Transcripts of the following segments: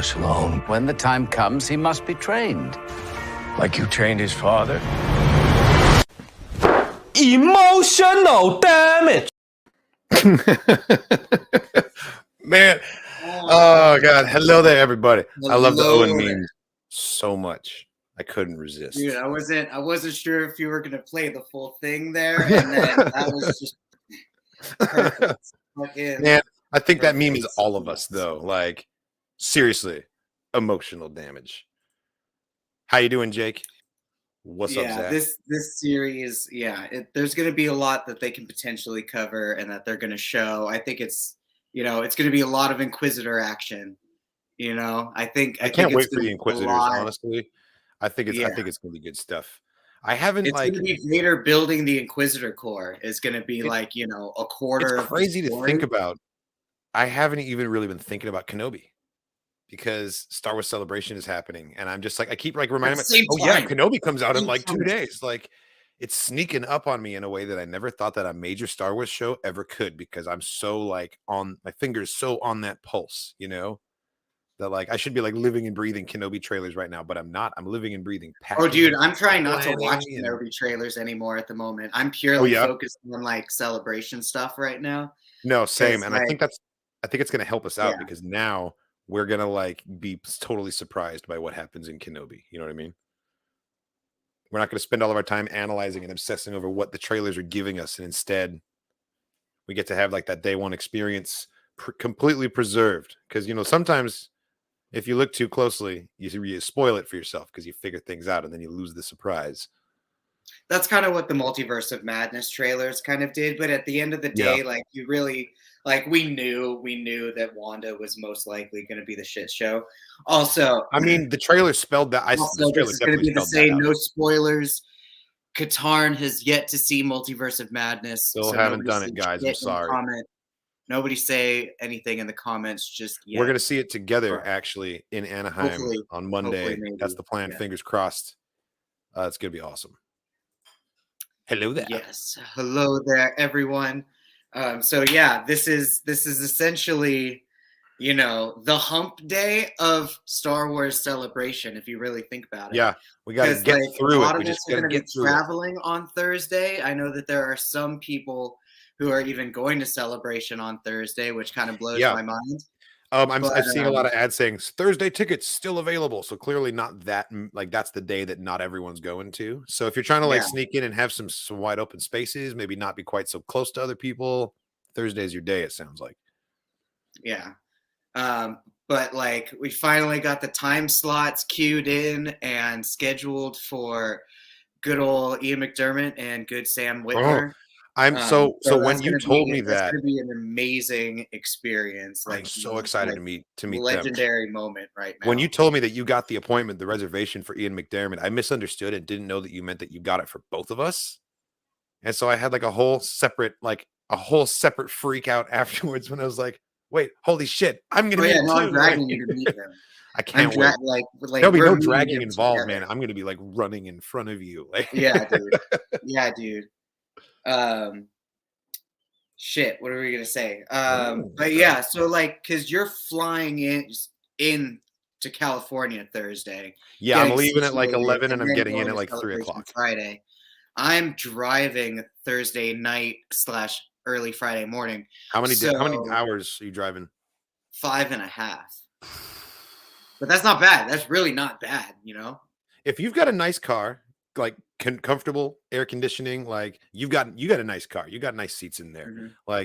this alone. When the time comes, he must be trained. Like you trained his father? Emotional damage. Man, oh god, hello there, everybody. I love the Owen there. memes so much. I couldn't resist. Dude, I wasn't sure if you were gonna play the full thing there, and then that was just perfect. Man, I think that meme is all of us, though. Like, seriously, emotional damage. How you doing, Jake? What's up, Zach? this series, there's gonna be a lot that they can potentially cover and that they're gonna show. I think it's gonna be a lot of Inquisitor action. I can't wait for the Inquisitors, honestly. I think it's gonna be good stuff. I haven't It's gonna be Vader building the Inquisitor core is gonna be a quarter. It's crazy to think about. I haven't even really been thinking about Kenobi because Star Wars Celebration is happening, and I'm just like I keep reminding myself, Kenobi comes out in like 2 days. Like it's sneaking up on me in a way that I never thought that a major Star Wars show ever could, because I'm so on my fingers so on that pulse, that I should be living and breathing Kenobi trailers right now, but I'm not. I'm living and breathing Oh, dude, I'm trying not to watch Kenobi trailers anymore at the moment. I'm purely focused on Celebration stuff right now. No, same. And I think it's going to help us out because now we're going to be totally surprised by what happens in Kenobi. You know what I mean? We're not going to spend all of our time analyzing and obsessing over what the trailers are giving us. And instead we get to have that day one experience completely preserved. Because, sometimes if you look too closely, you spoil it for yourself because you figure things out and then you lose the surprise. That's kind of what the Multiverse of Madness trailers kind of did. But at the end of the day, you really we knew that Wanda was most likely going to be the shit show. Also, I mean, the trailer spelled that. This is going to be the same. No spoilers. Katarn has yet to see Multiverse of Madness. Still haven't done it, guys. I'm sorry. Nobody say anything in the comments just yet. We're going to see it together, actually, in Anaheim on Monday. That's the plan. Yeah. Fingers crossed. It's going to be awesome. Hello there. Yes. Hello there, everyone. This is essentially, the hump day of Star Wars Celebration, if you really think about it. Yeah, we got to get through it. We just got to get through traveling on Thursday. I know that there are some people who are even going to Celebration on Thursday, which kind of blows my mind. I've seen a lot of ads saying Thursday tickets still available. So clearly not that, that's the day that not everyone's going to. So if you're trying to sneak in and have some wide open spaces, maybe not be quite so close to other people, Thursday's your day, it sounds like. Yeah. But we finally got the time slots queued in and scheduled for good old Ian McDermott and good Sam Witwer. So when you told me that, it's going to be an amazing experience. I'm so excited to meet legendary them. moment right now. When you told me that you got the appointment, the reservation for Ian McDermott, I misunderstood and didn't know that you meant that you got it for both of us. And so I had a whole separate freak out afterwards when I was like, wait, holy shit, I'm going to meet him. I'm dragging you to meet him. I can't wait. There'll be no dragging involved, man. I'm going to be running in front of you. Yeah, dude. Yeah, dude. Shit, what are we gonna say? But yeah, so because you're flying in to California Thursday. Yeah, I'm leaving at 11 and I'm getting in at 3 o'clock Friday. I'm driving Thursday night / early Friday morning. How many hours are you driving? 5.5. But that's not bad. That's really not bad, If you've got a nice car, comfortable air conditioning, you got a nice car, you got nice seats in there. Mm-hmm.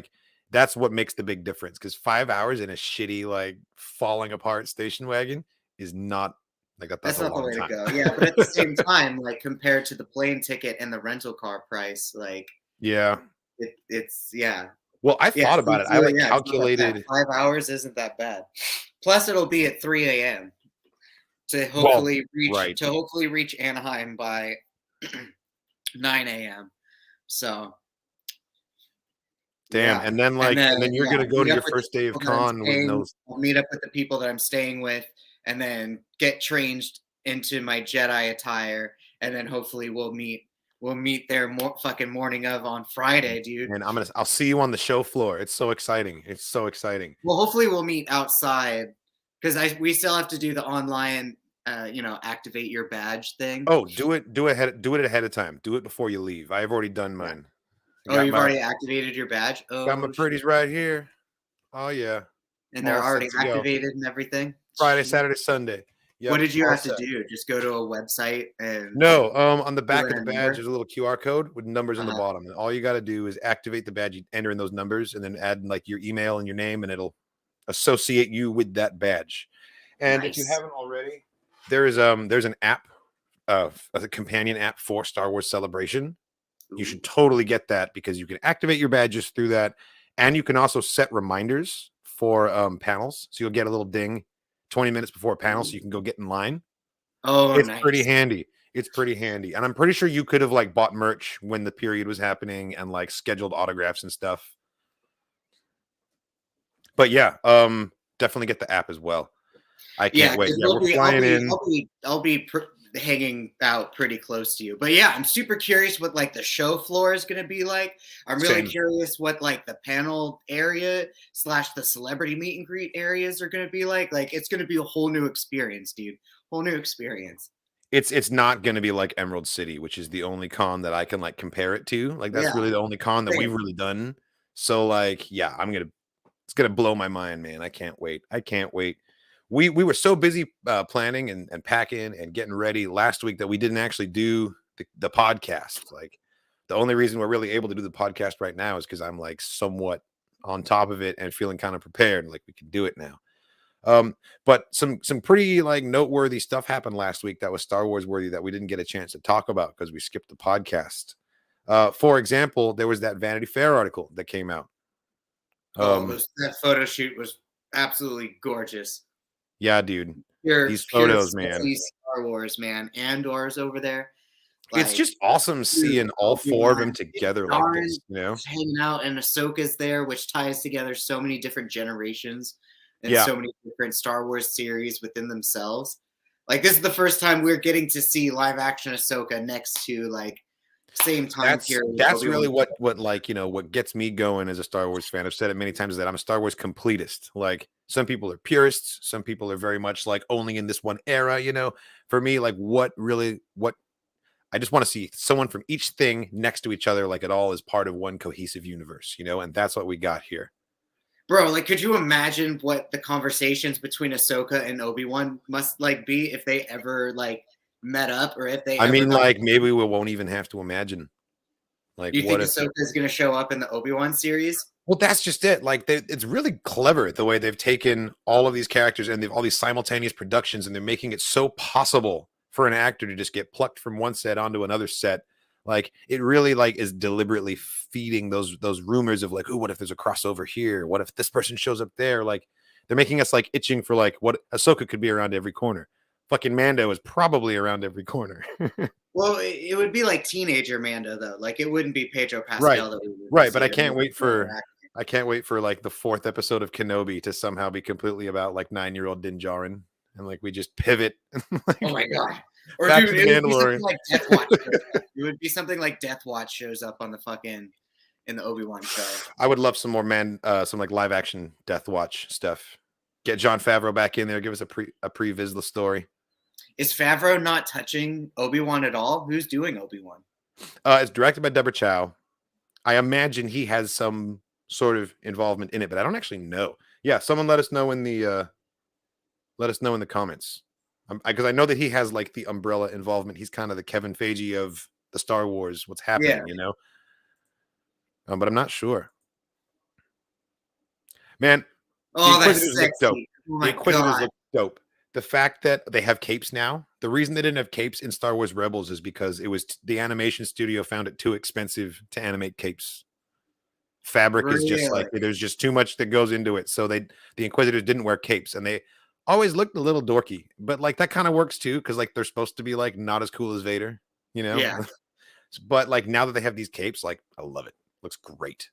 That's what makes the big difference, because 5 hours in a shitty falling apart station wagon is not that's not the way to go. Yeah, but at the same time, compared to the plane ticket and the rental car price, it's well, I thought about it. I calculated 5 hours isn't that bad. Plus it'll be at 3 a.m. to hopefully reach Anaheim by 9 a.m. So damn, and then you're gonna go to your first day of con with those. I'll meet up with the people that I'm staying with, and then get changed into my Jedi attire, and then hopefully we'll meet there fucking morning of on Friday, dude. And I'll see you on the show floor. It's so exciting. Well, hopefully we'll meet outside because we still have to do the online, activate your badge thing. Oh, do it ahead of time. Do it before you leave. I've already done mine. Oh, you've already activated your badge? Got my Oh, pretties right here. Oh yeah. and they're All set already to go. activated and everything? Friday, Saturday, Sunday. Yep, What did you all have to set. do? Just go to a website and No, on the back of in the a badge, number? there's a little QR code with numbers on the Uh-huh. bottom. And all you got to do is activate the badge, you enter in those numbers, and then add like your email and your name, and it'll associate you with that badge. And if you Nice. haven't already, there's an app, a companion app for Star Wars Celebration. You should totally get that because you can activate your badges through that, and you can also set reminders for panels. So you'll get a little ding 20 minutes before a panel, so you can go get in line. Oh, It's nice. pretty handy. It's pretty handy. And I'm pretty sure you could have like bought merch when the period was happening and like scheduled autographs and stuff. But yeah, definitely get the app as well. I can't wait. Yeah, we're flying in. I'll be hanging out pretty close to you. But yeah, I'm super curious what like the show floor is going to be like. I'm really Same. curious what like the panel area / the celebrity meet and greet areas are going to be like. Like it's going to be a whole new experience, dude. Whole new experience. It's not going to be like Emerald City, which is the only con that I can like compare it to. Like that's really the only con that we've really done. So like, yeah, it's gonna blow my mind, man. I can't wait. I can't wait. We were so busy planning and packing and getting ready last week that we didn't actually do the podcast. Like the only reason we're really able to do the podcast right now is because I'm like somewhat on top of it and feeling kind of prepared. Like we can do it now. But some pretty like noteworthy stuff happened last week that was Star Wars worthy that we didn't get a chance to talk about because we skipped the podcast. For example, there was that Vanity Fair article that came out. That photo shoot was absolutely gorgeous. Yeah, dude. These Pure photos, man. Star Wars, man. Andor's over there. It's just awesome seeing all four of them together like this, you know? Hanging out, and Ahsoka's there, which ties together so many different generations and Yeah. so many different Star Wars series within themselves. Like this is the first time we're getting to see live action Ahsoka next to like same time period. That's really what like, you know, what gets me going as a Star Wars fan. I've said it many times that I'm a Star Wars completist. Like some people are purists, some people are very much like only in this one era, you know. For me, like what I just want to see someone from each thing next to each other, like it all is part of one cohesive universe, you know, and that's what we got here. Bro, like, could you imagine what the conversations between Ahsoka and Obi-Wan must like be if they ever like met up, or if they? I mean, like maybe we won't even have to imagine. Like, you think Ahsoka is going to show up in the Obi-Wan series? Well, that's just it. Like, it's really clever the way they've taken all of these characters and they've all these simultaneous productions, and they're making it so possible for an actor to just get plucked from one set onto another set. Like, it really like is deliberately feeding those rumors of like, oh, what if there's a crossover here? What if this person shows up there? Like, they're making us like itching for like what Ahsoka could be around every corner. Fucking Mando is probably around every corner. Well, it would be like teenager Mando though. Like it wouldn't be Pedro Pascal. Right, right. But I can't wait for like the 4th episode of Kenobi to somehow be completely about like 9-year-old Din Djarin, and like we just pivot. Like, oh my god! Or back dude, to the Mandalorian. It would be something like Death Watch shows up on the fucking in the Obi-Wan show. I would love some more some like live action Death Watch stuff. Get Jon Favreau back in there. Give us a pre Vizsla story. Is Favreau not touching Obi-Wan at all? Who's doing Obi-Wan? It's directed by Deborah Chow. I imagine he has some sort of involvement in it, but I don't actually know. Yeah, someone let us know in the comments, because I know that he has like the umbrella involvement. He's kind of the Kevin Feige of the Star Wars. What's happening, you know? But I'm not sure. Man, oh, that's sexy. Look dope. Oh the Inquisitors look dope. The fact that they have capes now, the reason they didn't have capes in Star Wars Rebels is because it was the animation studio found it too expensive to animate capes. Fabric is just like, there's just too much that goes into it. So the Inquisitors didn't wear capes, and they always looked a little dorky, but like that kind of works too. Cause like they're supposed to be like not as cool as Vader, you know? Yeah. But like now that they have these capes, like I love it. Looks great.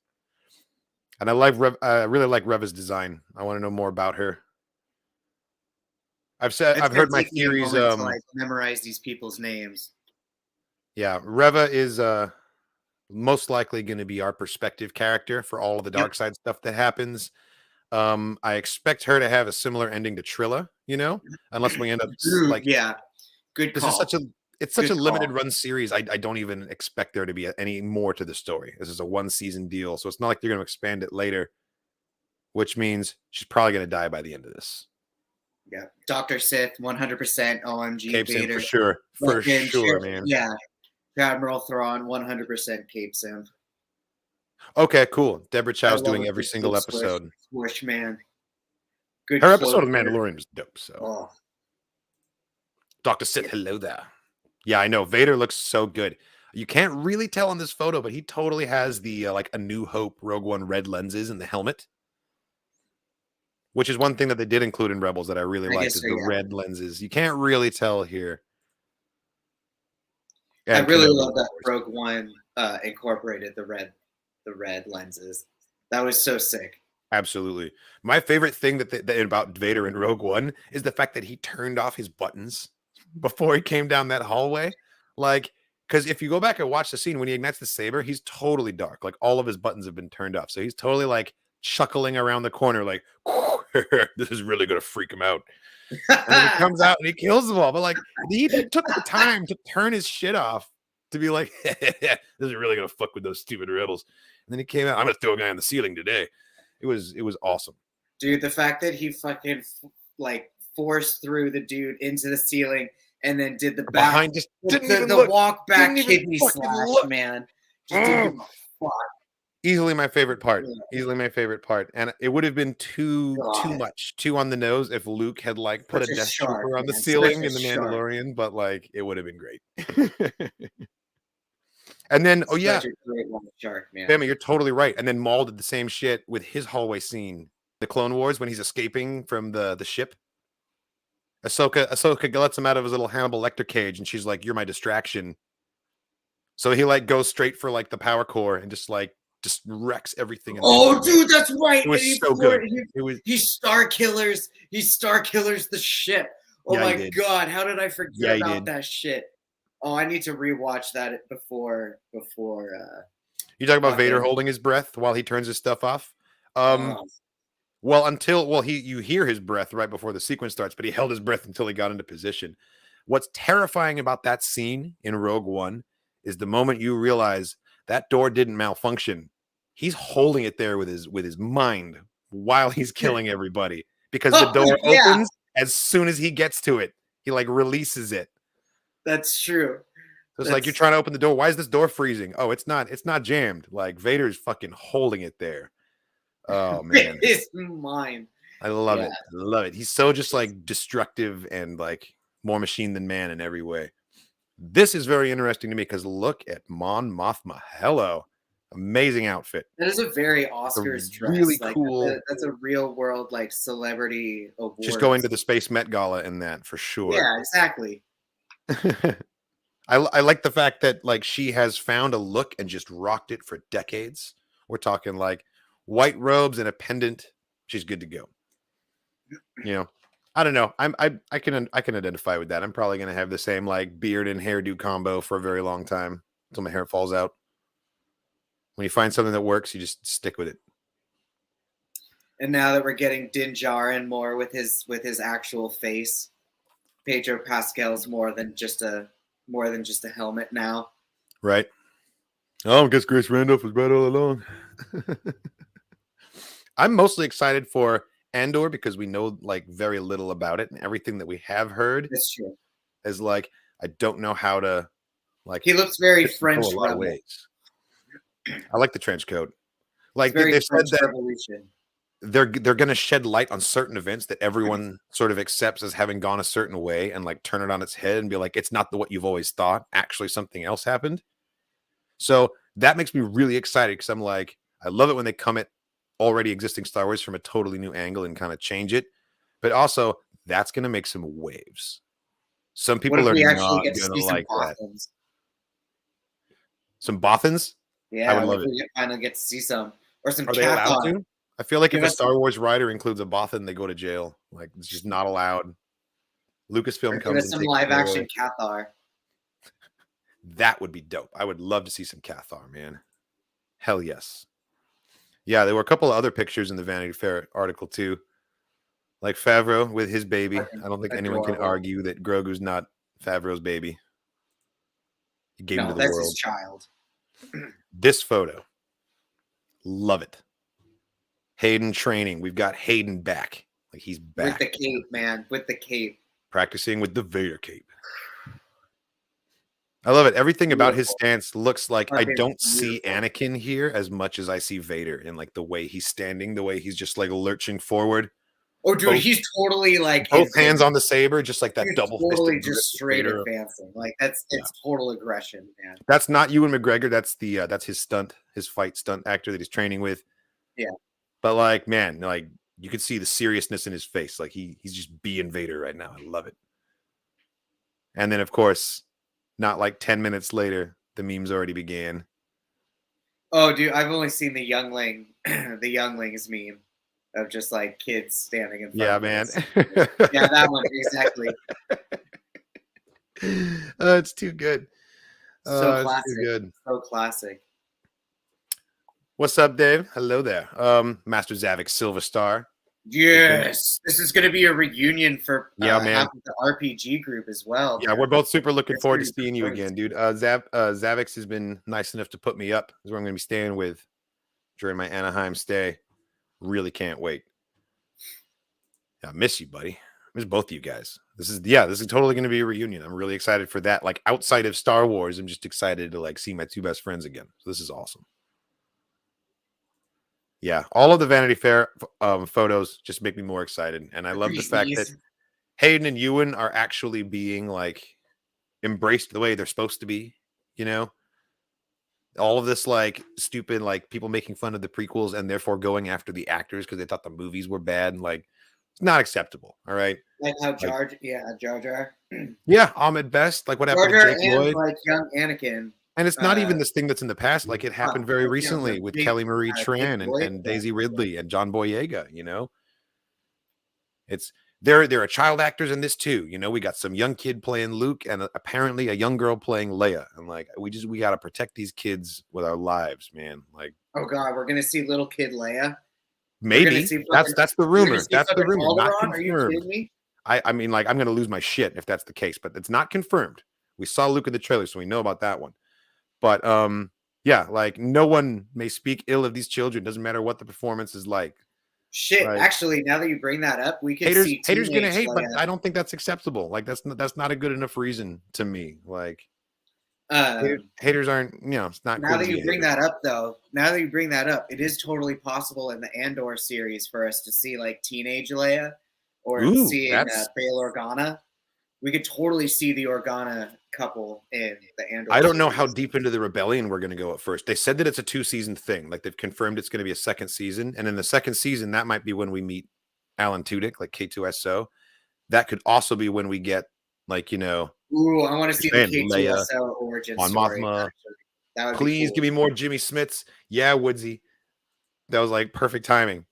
And I really like Reva's design. I want to know more about her. I've heard my theories. To like memorize these people's names. Yeah, Reva is most likely going to be our perspective character for all of the dark side stuff that happens. I expect her to have a similar ending to Trilla, unless we end up like good this call. is such a Good limited call. run series. I don't even expect there to be any more to the story. This is a 1-season deal, so it's not like they're going to expand it later, which means she's probably going to die by the end of this. Yeah, Dr. Sith, 100%. OMG, Capes him Vader. for sure, man. Yeah, Admiral Thrawn, 100% capes him. Okay, cool. Deborah I Chow's love doing a every good single swoosh, episode. Swoosh, man. Good Her episode of float there. Mandalorian was dope. So, Oh, Dr. Sith, hello there. Yeah, I know. Vader looks so good. You can't really tell in this photo, but he totally has the like A New Hope Rogue One red lenses in the helmet, which is one thing that they did include in Rebels that I really liked is the red lenses. You can't really tell here. I And really Kenobi, love that of course. Rogue One incorporated the red lenses. That was so sick. Absolutely. My favorite thing that about Vader in Rogue One is the fact that he turned off his buttons before he came down that hallway. Like, because if you go back and watch the scene when he ignites the saber, he's totally dark. Like all of his buttons have been turned off. So he's totally like chuckling around the corner, like, this is really going to freak him out. And then he comes out and he kills them all. But like, he took the time to turn his shit off to be like, this is really going to fuck with those stupid rebels. And then he came out, I'm going to throw a guy on the ceiling today. It was awesome. Dude, the fact that he fucking like forced through the dude into the ceiling and then did the back Behind just didn't even the look. walk back Didn't even kidney fucking slash, look. man. Just didn't give a fuck. Easily my favorite part. Yeah. Easily my favorite part. And it would have been too much, too on the nose if Luke had like put a Death Trooper on the ceiling in The Mandalorian, but like it would have been great. And then, oh yeah, Such a great one, shark, man. Bama, you're totally right. And then Maul did the same shit with his hallway scene, the Clone Wars, when he's escaping from the ship. Ahsoka lets him out of his little Hannibal Lecter cage, and she's like, "You're my distraction." So he like goes straight for like the power core and just wrecks everything. Oh, dude, that's right. It was so good. He star killers. He star killers the ship. Oh Yeah, my god, how did I forget about that shit? Oh, I need to rewatch that before. You talk about Vader holding his breath while he turns his stuff off. You hear his breath right before the sequence starts, but he held his breath until he got into position. What's terrifying about that scene in Rogue One is the moment you realize that door didn't malfunction. He's holding it there with his mind while he's killing everybody because the door opens as soon as he gets to it. He like releases it. That's true. So it's like you're trying to open the door. Why is this door freezing? Oh, it's not jammed. Like Vader's fucking holding it there. Oh man. It's mine. I love it. I love it. He's so just like destructive and like more machine than man in every way. This is very interesting to me because look at Mon Mothma. Hello. Amazing outfit. That is a very Oscars dress. Really like, cool. That's a real world like celebrity award. She's going to the Space Met Gala in that for sure. Yeah, exactly. I like the fact that like she has found a look and just rocked it for decades. We're talking like white robes and a pendant. She's good to go. You know, I don't know. I can identify with that. I'm probably gonna have the same like beard and hairdo combo for a very long time until my hair falls out. When you find something that works, you just stick with it. And now that we're getting Din Djarin more with his actual face, Pedro Pascal's more than just a helmet now. Right. Oh, I guess Grace Randolph was right all along. I'm mostly excited for Andor because we know like very little about it, and everything that we have heard is like I don't know how to like. He looks very French. A lot of ways. I like the trench coat. Like they've said that Revolution. they're going to shed light on certain events that everyone sort of accepts as having gone a certain way, and like turn it on its head and be like, it's not what you've always thought. Actually, something else happened. So that makes me really excited because I'm like, I love it when they come at already existing Star Wars from a totally new angle and kind of change it. But also, that's going to make some waves. Some people are not going to like that. Some Bothans? Yeah, I would love it. We finally get to see some. Or some Are they allowed to? I feel like if a Star Wars writer includes a Bothan, they go to jail. Like, it's just not allowed. Lucasfilm comes and some takes live action Cathar. That would be dope. I would love to see some Cathar, man. Hell yes. Yeah, there were a couple of other pictures in the Vanity Fair article too. Like Favreau with his baby. I don't think anyone can Adorable. argue that Grogu's not Favreau's baby. He gave him No, to the that's world. his child. This photo. Love it. Hayden training. We've got Hayden back. Like he's back. With the cape, man. With the cape. Practicing with the Vader cape. I love it. Everything about his stance looks like I don't see Anakin here as much as I see Vader in like the way he's standing, the way he's just like lurching forward. Oh, dude, he's totally like both hands on the saber, just like that double totally just straight advancing. Like it's total aggression, man. That's not Ewan McGregor. That's his stunt, his fight stunt actor that he's training with. Yeah. But like, man, like you could see the seriousness in his face. Like he's just being Vader right now. I love it. And then of course, not like 10 minutes later, the memes already began. Oh, dude, I've only seen the youngling, the younglings meme of just like kids standing in front. Yeah, of man. Yeah, that one exactly. It's too good. So classic. Too good. So classic. What's up, Dave? Hello there. Master Zavik Silver Star. Yes, this is going to be a reunion for man. half of the RPG group as well. Yeah, man. We're both super looking forward to seeing you again, dude. Zavix has been nice enough to put me up. This is where I'm going to be staying with during my Anaheim stay. Really can't wait. I miss you, buddy. I miss both of you guys. This is totally going to be a reunion. I'm really excited for that. Like outside of Star Wars, I'm just excited to like see my two best friends again. So this is awesome. Yeah, all of the Vanity Fair photos just make me more excited. And I love the fact that Hayden and Ewan are actually being like embraced the way they're supposed to be, you know? All of this like stupid, like people making fun of the prequels and therefore going after the actors because they thought the movies were bad. Like it's not acceptable. All right. Like how Jar Jar. Yeah, Ahmed Best. Like what happened to Jake Lloyd. Like young Anakin. And it's not even this thing that's in the past. Like it happened very recently with Kelly Marie Tran and Daisy Ridley and John Boyega, you know? It's there are child actors in this too. You know, we got some young kid playing Luke and apparently a young girl playing Leia. And like we got to protect these kids with our lives, man. Like, oh God, we're gonna see little kid Leia. Maybe that's the rumor. That's the rumor. Not confirmed. Are you kidding me? I mean, like I'm gonna lose my shit if that's the case, but it's not confirmed. We saw Luke in the trailer, so we know about that one. But yeah, like no one may speak ill of these children. Doesn't matter what the performance is like. Shit, right? Actually, now that you bring that up, we could see haters gonna hate, but I don't think that's acceptable. Like that's not a good enough reason to me. Like haters aren't, you know, it's not. Now that you bring that up, though, it is totally possible in the Andor series for us to see like teenage Leia or seeing Bail Organa. We could totally see the Organa couple in the Andor. I don't know how deep into the rebellion we're going to go at first. They said that it's a 2-season thing. Like they've confirmed it's going to be a second season. And in the second season, that might be when we meet Alan Tudyk, like K2SO. That could also be when we get like, you know. Ooh, I want to see the K2SO origin on story. Mothma. That would Please give me more Jimmy Smits. Yeah, Woodsy. That was like perfect timing.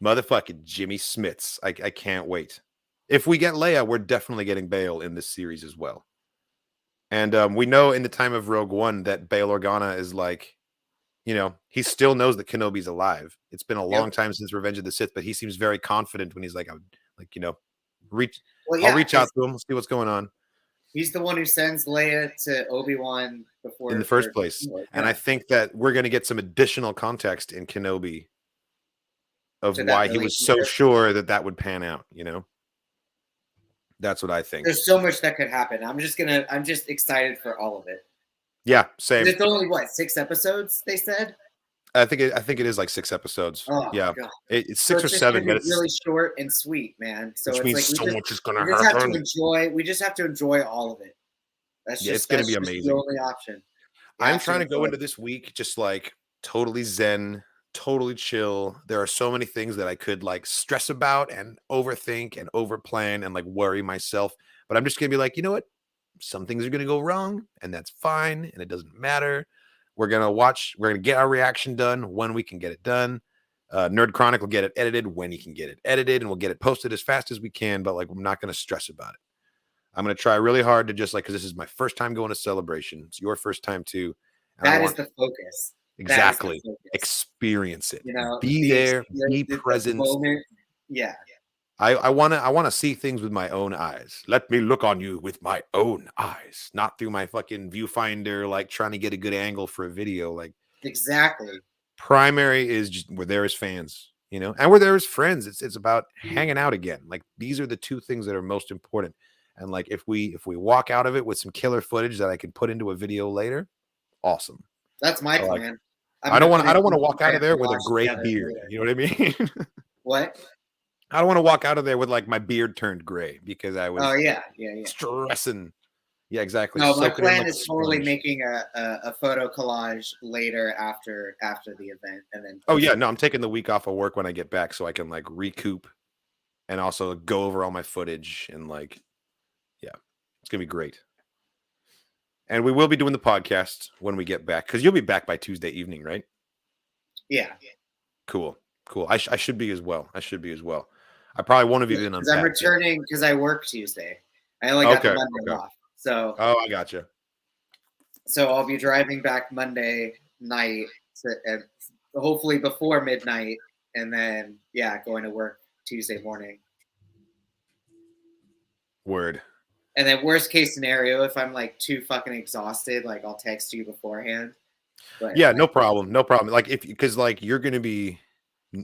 Motherfucking Jimmy Smits. I can't wait. If we get Leia, we're definitely getting Bail in this series as well. And we know in the time of Rogue One that Bail Organa is like, you know, he still knows that Kenobi's alive. It's been a long time since Revenge of the Sith, but he seems very confident when he's like, you know, I'll reach out to him, see what's going on. He's the one who sends Leia to Obi-Wan before in the first place. And I think that we're going to get some additional context in Kenobi of why he was so sure that would pan out, you know? That's what I think. There's so much that could happen. I'm just excited for all of it. Yeah, same. It's only 6 episodes, they said? I think it is like 6 episodes. Oh, yeah. It's 6 or 7, but it's really short and sweet, man. So which it's means like so much is gonna happen. We just have to enjoy all of it. That's just it's gonna be amazing. The only option. I'm trying to go into this week just like totally zen, totally chill. There are so many things that I could like stress about and overthink and overplan and like worry myself. But I'm just gonna be like, you know what? Some things are gonna go wrong, and that's fine, and it doesn't matter. We're gonna get our reaction done when we can get it done. Nerd Chronic will get it edited when he can get it edited, and we'll get it posted as fast as we can. But like, I'm not gonna stress about it. I'm gonna try really hard to just like, because this is my first time going to Celebration. It's your first time too. That is the focus. Exactly. focus. Experience it. You know, Be there. Be the present. moment. Yeah. I wanna see things with my own eyes. Let me look on you with my own eyes, not through my fucking viewfinder, like trying to get a good angle for a video. Like Exactly. primary is just we're there as fans, you know, and we're there as friends. It's about hanging out again. Like these are the two things that are most important. And like if we walk out of it with some killer footage that I can put into a video later, awesome. That's my So, like, plan. I don't want to walk out of there with a gray beard. Later. You know what I mean? What? I don't want to walk out of there with like my beard turned gray because I was yeah. stressing. Yeah, exactly. No, my Soak it in plan like a is totally sponge. making a photo collage later after the event, and then. Oh yeah, no, I'm taking the week off of work when I get back so I can like recoup and also go over all my footage and like, yeah, it's gonna be great. And we will be doing the podcast when we get back because you'll be back by Tuesday evening, right? Yeah. Cool. I should be as well. I probably won't have even Because I'm returning because I work Tuesday. I only got the Monday off. So. Oh, I gotcha. So I'll be driving back Monday night, hopefully before midnight, and then going to work Tuesday morning. Word. And then worst case scenario, if I'm like too fucking exhausted, like I'll text you beforehand. But, yeah, no problem. Like because like you're gonna be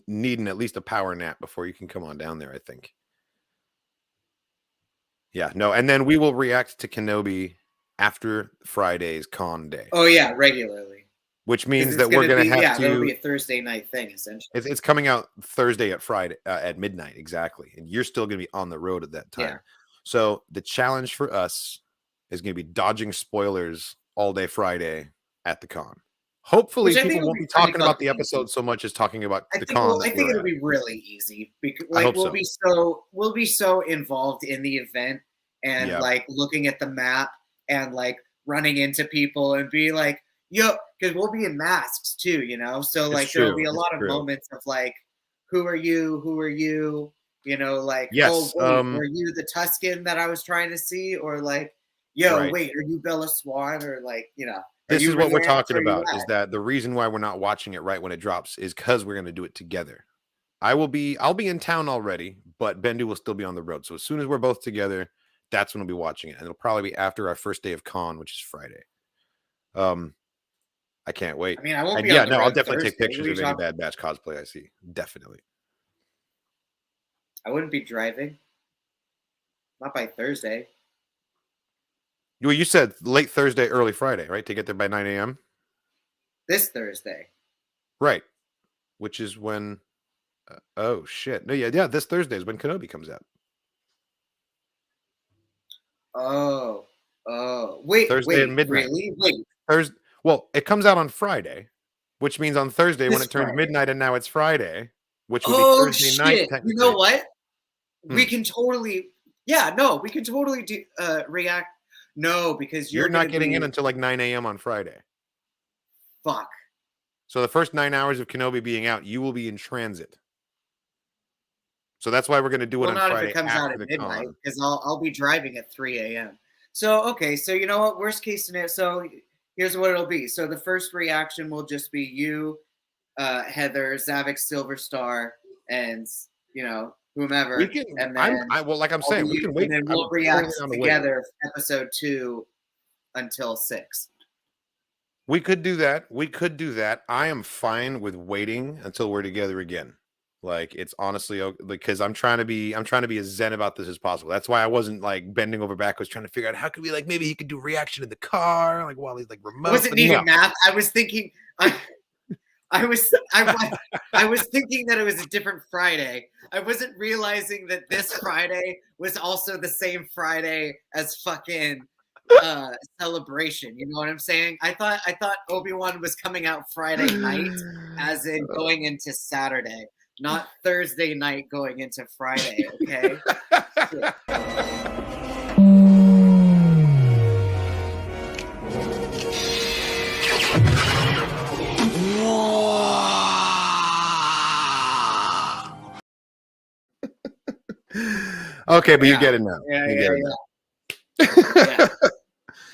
needing at least a power nap before you can come on down there, I think. Yeah, no, and then we will react to Kenobi after Friday's con day. Oh yeah, regularly. Which means that we're gonna have to. It'll be a Thursday night thing essentially. It's coming out Thursday at midnight exactly, and you're still gonna be on the road at that time. Yeah. So the challenge for us is gonna be dodging spoilers all day Friday at the con. Hopefully, people won't be talking about the episode so much as talking about the con. I think it'll be really easy because we'll be so involved in the event and like looking at the map and like running into people and be like, yo, because we'll be in masks too, you know. So like there'll be a lot of moments of like, who are you? You know, like, yes, were you the Tuscan that I was trying to see, or like, yo, wait, are you Bella Swan, or like, you know. This is what we're talking about, is that the reason why we're not watching it right when it drops is because we're going to do it together. I'll be in town already, but Bendu will still be on the road. So as soon as we're both together, that's when we'll be watching it. And it'll probably be after our first day of con, which is Friday. I can't wait. I mean, I won't be on the road I'll definitely Thursday. take pictures of any Bad Batch cosplay I see. Definitely. I wouldn't be driving. Not by Thursday. Well, you said late Thursday, early Friday, right? To get there by 9 a.m.? This Thursday. Right. Which is when... oh, shit. No, yeah, this Thursday is when Kenobi comes out. Oh. Wait, Thursday at midnight. Really? Wait. Thursday. Well, it comes out on Friday, which means on Thursday when it turns midnight and now it's Friday, which would be Thursday night. You know what? We can totally... Yeah, no, we can totally do react... No, because you're not getting in until like 9 a.m. on Friday. Fuck. So the first 9 hours of Kenobi being out, you will be in transit. So that's why we're going to do it on Friday. Well, not if it comes out at midnight, because I'll be driving at 3 a.m. So, okay, so you know what? Worst case scenario. So here's what it'll be. So the first reaction will just be you, Heather, Zavik, Silver Star, and, you know, whomever. We can, and then like I'm saying, we can wait. And then we'll react together episode 2 until 6. We could do that. I am fine with waiting until we're together again. Like it's honestly because I'm trying to be as zen about this as possible. That's why I wasn't like bending over backwards trying to figure out how could we like maybe he could do reaction in the car like while he's like remote. I wasn't needing math. I was thinking I was thinking that it was a different Friday. I wasn't realizing that this Friday was also the same Friday as fucking Celebration. You know what I'm saying? I thought Obi-Wan was coming out Friday night, as in going into Saturday, not Thursday night going into Friday. Okay. Okay, but you get it now. Yeah.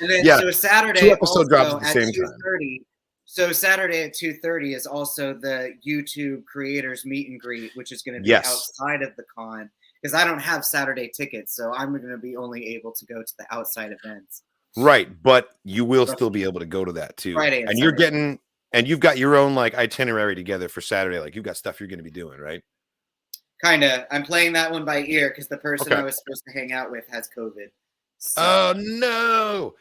And then so Saturday 2 episodes drops at the same 2:30. So Saturday at 2:30 is also the YouTube creators meet and greet, which is going to be Yes. outside of the con because I don't have Saturday tickets, so I'm going to be only able to go to the outside events. Right, but you will still be able to go to that too. Friday And you're getting, and you've got your own like itinerary together for Saturday. Like you've got stuff you're going to be doing, right? Kind of. I'm playing that one by ear because the person Okay. I was supposed to hang out with has COVID. So, Oh no!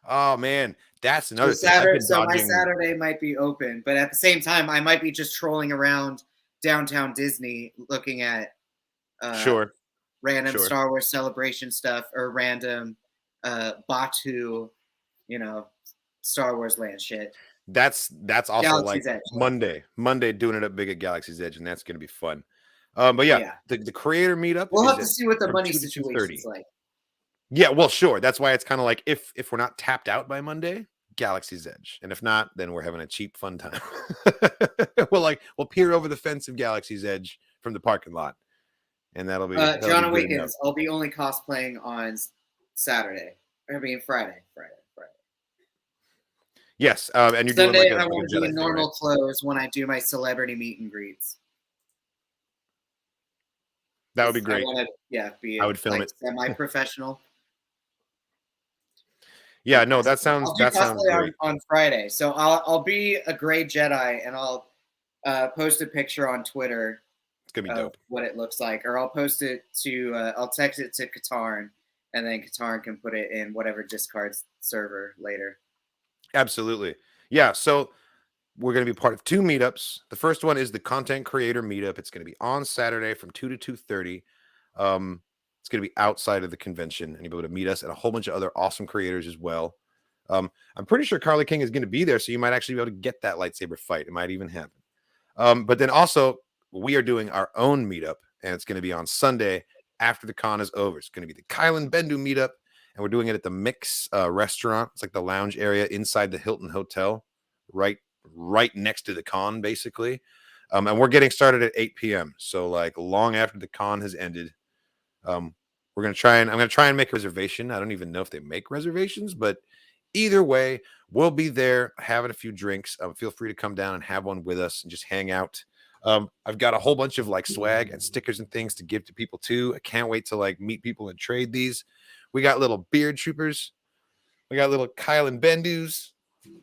Oh man, that's another thing. I've Saturday, been so my dodging. Saturday might be open, but at the same time, I might be just trolling around downtown Disney looking at Sure. random Sure. Star Wars celebration stuff or random Batu, Star Wars land shit. That's also Galaxy's like Edge. Monday doing it up big at Galaxy's Edge, and that's going to be fun. But yeah, the creator meetup. We'll is have to see what the from money 2 to 2:30. situation's like. Yeah, well, sure. That's why it's kind of like if we're not tapped out by Monday, Galaxy's Edge, and if not, then we're having a cheap fun time. we'll peer over the fence of Galaxy's Edge from the parking lot, and that'll be John Awakens. I'll be only cosplaying on Saturday. Friday. Yes, and you're Sunday, doing like I want to be in normal clothes when I do my celebrity meet and greets. That would be great. I would film it semi-professional. Yeah, no, that sounds great. On Friday. So I'll be a gray Jedi, and I'll post a picture on Twitter. It's gonna be dope. What it looks like, or I'll post it to I'll text it to Katarn, and then Katarn can put it in whatever Discord server later. Absolutely. Yeah, so we're going to be part of 2 meetups. The first one is the content creator meetup. It's going to be on Saturday from 2 to 2:30. It's going to be outside of the convention, and you'll be able to meet us and a whole bunch of other awesome creators as well. I'm pretty sure Carly King is going to be there, so you might actually be able to get that lightsaber fight. It might even happen. But then also, we are doing our own meetup, and it's going to be on Sunday after the con is over. It's going to be the Kyle and Bendu meetup, and we're doing it at the Mix restaurant. It's like the lounge area inside the Hilton Hotel, right next to the con, basically. And we're getting started at 8 p.m. So like long after the con has ended. I'm going to try and make a reservation. I don't even know if they make reservations, but either way, we'll be there having a few drinks. Feel free to come down and have one with us and just hang out. I've got a whole bunch of like swag and stickers and things to give to people too. I can't wait to like meet people and trade these. We got little beard troopers. We got little Kyle and Bendus,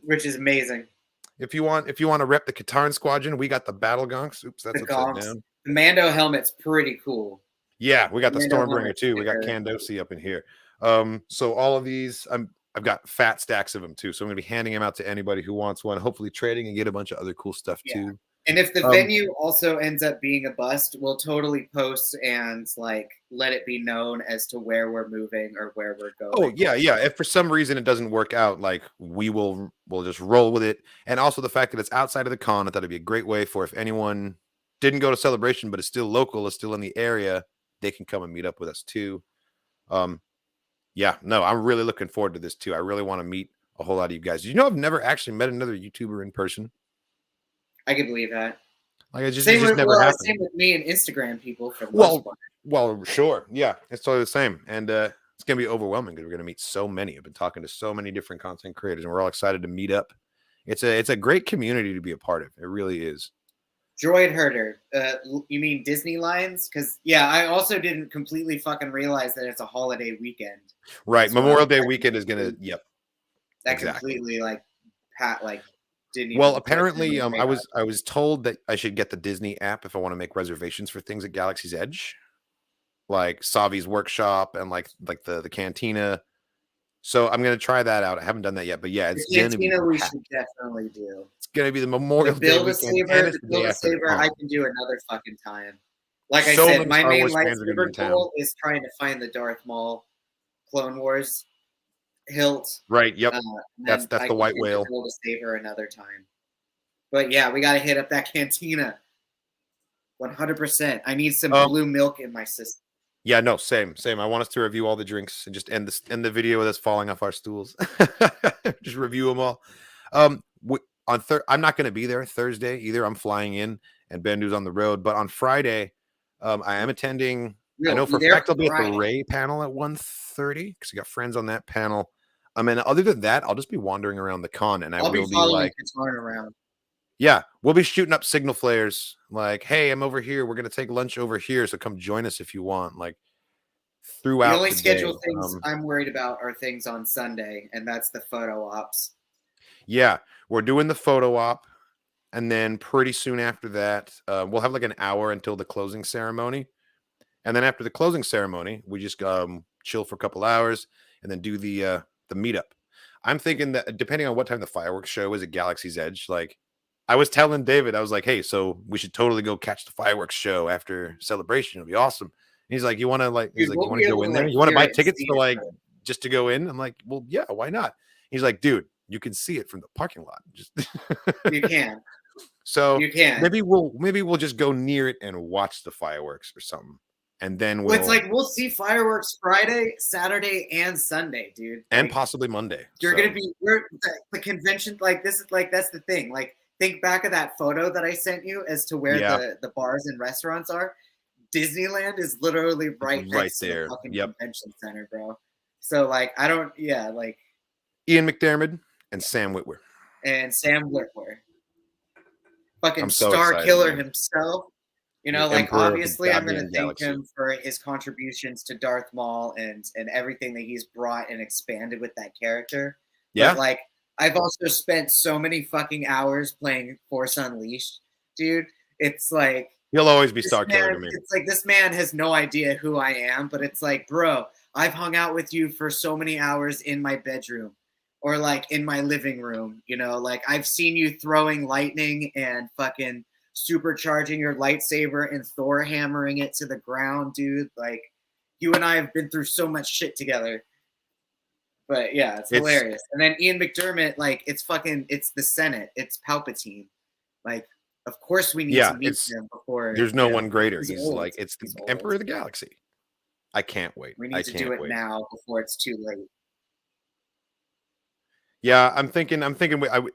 which is amazing. If you want to rep the Katarn Squadron, we got the battle gonks. Oops, that's upside down. The Mando helmet's pretty cool. Yeah, we got the Stormbringer too. We got Candosi up in here. So all of these, I've got fat stacks of them too. So I'm gonna be handing them out to anybody who wants one. Hopefully trading and get a bunch of other cool stuff too. And if the venue also ends up being a bust, we'll totally post and like let it be known as to where we're moving or where we're going. Oh yeah. If for some reason it doesn't work out, like we'll just roll with it. And also the fact that it's outside of the con, I thought it'd be a great way for if anyone didn't go to Celebration but is still local, is still in the area, they can come and meet up with us too. Yeah, no, I'm really looking forward to this too. I really want to meet a whole lot of you guys. You know, I've never actually met another YouTuber in person. I can believe that. Like it just never happened. Same with me and Instagram people. For the most part. Well, sure, yeah, it's totally the same, and it's gonna be overwhelming because we're gonna meet so many. I've been talking to so many different content creators, and we're all excited to meet up. It's a great community to be a part of. It really is. Droid herder. You mean Disney lines? Because I also didn't completely fucking realize that it's a holiday weekend. Right, Memorial Day weekend is gonna. Yep. That exactly. Completely didn't. Well, apparently, I was told that I should get the Disney app if I want to make reservations for things at Galaxy's Edge, like Savi's workshop and like the cantina. So I'm gonna try that out. I haven't done that yet, but yeah, it's the cantina we should definitely do. It's gonna be the Memorial Day weekend. The Build-A-Saber, I can do another fucking time. Like I said, my main lightsaber goal is trying to find the Darth Maul Clone Wars hilt. Right. Yep. That's the white whale. Build-A-Saber another time. But yeah, we got to hit up that cantina. 100%. I need some blue milk in my system. Yeah, no, same. I want us to review all the drinks and just end the video with us falling off our stools. Just review them all. I'm not going to be there Thursday either. I'm flying in, and Bendu's on the road. But on Friday, I am attending. I know for a fact I'll be at the Ray panel at 1:30 because I got friends on that panel. And other than that, I'll just be wandering around the con, and I'll be will be following like, Katarn around. yeah, we'll be shooting up signal flares. Like, hey, I'm over here. We're gonna take lunch over here, so come join us if you want. Like The throughout only the day. scheduled things I'm worried about are things on Sunday, and that's the photo ops. Yeah, we're doing the photo op, and then pretty soon after that, we'll have like an hour until the closing ceremony, and then after the closing ceremony, we just chill for a couple hours, and then do the meetup. I'm thinking that depending on what time the fireworks show is at Galaxy's Edge, like I was telling David, I was like, hey, so we should totally go catch the fireworks show after celebration. It'll be awesome. And he's like, you want to like, he's Dude, like, we'll you want be to go able in to, there? like, You want to hear buy it and tickets see for it, like bro. just to go in? I'm like, well, yeah, why not? He's like, dude, you can see it from the parking lot. Just You can. so You can. maybe we'll just go near it and watch the fireworks or something. And then Well, it's like we'll see fireworks Friday, Saturday, and Sunday, dude. and Like, possibly Monday. you're So gonna be the convention. Like this is like that's the thing. Like think back of that photo that I sent you as to where yeah, the bars and restaurants are. Disneyland is literally right right next to there. the fucking Yep. convention center, bro. So like I don't, yeah, like Ian McDiarmid and Sam Witwer. and Sam Witwer, fucking I'm so star excited, killer man. himself. You The know, like Emperor of the obviously I'm gonna goddamn thank galaxy. him for his contributions to Darth Maul and everything that he's brought and expanded with that character. Yeah. But like I've also spent so many fucking hours playing Force Unleashed, dude. It's like He'll always be this star killer to man, me. it's like this man has no idea who I am, but it's like, bro, I've hung out with you for so many hours in my bedroom or like in my living room, you know, like I've seen you throwing lightning and fucking supercharging your lightsaber and Thor hammering it to the ground, dude. Like you and I have been through so much shit together. But yeah, it's hilarious. And then Ian McDiarmid, like it's the Senate, it's Palpatine. Like, of course we need to meet him before. There's no one greater. He's old. like it's the He's old. Emperor of the galaxy. I can't wait. We need to do it now before it's too late. Yeah, I'm thinking.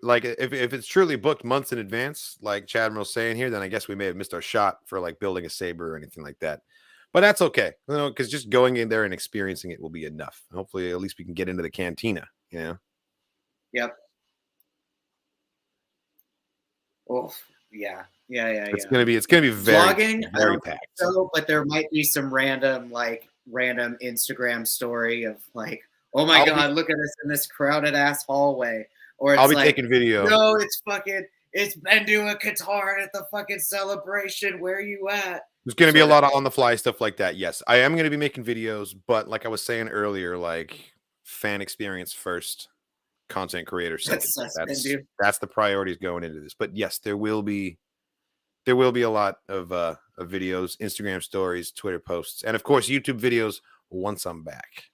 Like if it's truly booked months in advance, like Chadmiral's saying here, then I guess we may have missed our shot for like building a saber or anything like that. But that's okay, you know, because just going in there and experiencing it will be enough. Hopefully, at least we can get into the cantina. You know. Yep. Oh yeah. It's gonna be very vlogging. very packed. So, but there might be some random Instagram story of like, oh my god, look at us in this crowded ass hallway. Or it's I'll be like, taking video. No, it's Bendu and Katarn at the fucking celebration. Where are you at? There's going to be a lot of on the fly stuff like that. Yes, I am going to be making videos, but like I was saying earlier, like fan experience first, content creator second. That's the priorities going into this. But yes, there will be a lot of videos, Instagram stories, Twitter posts, and of course YouTube videos once I'm back.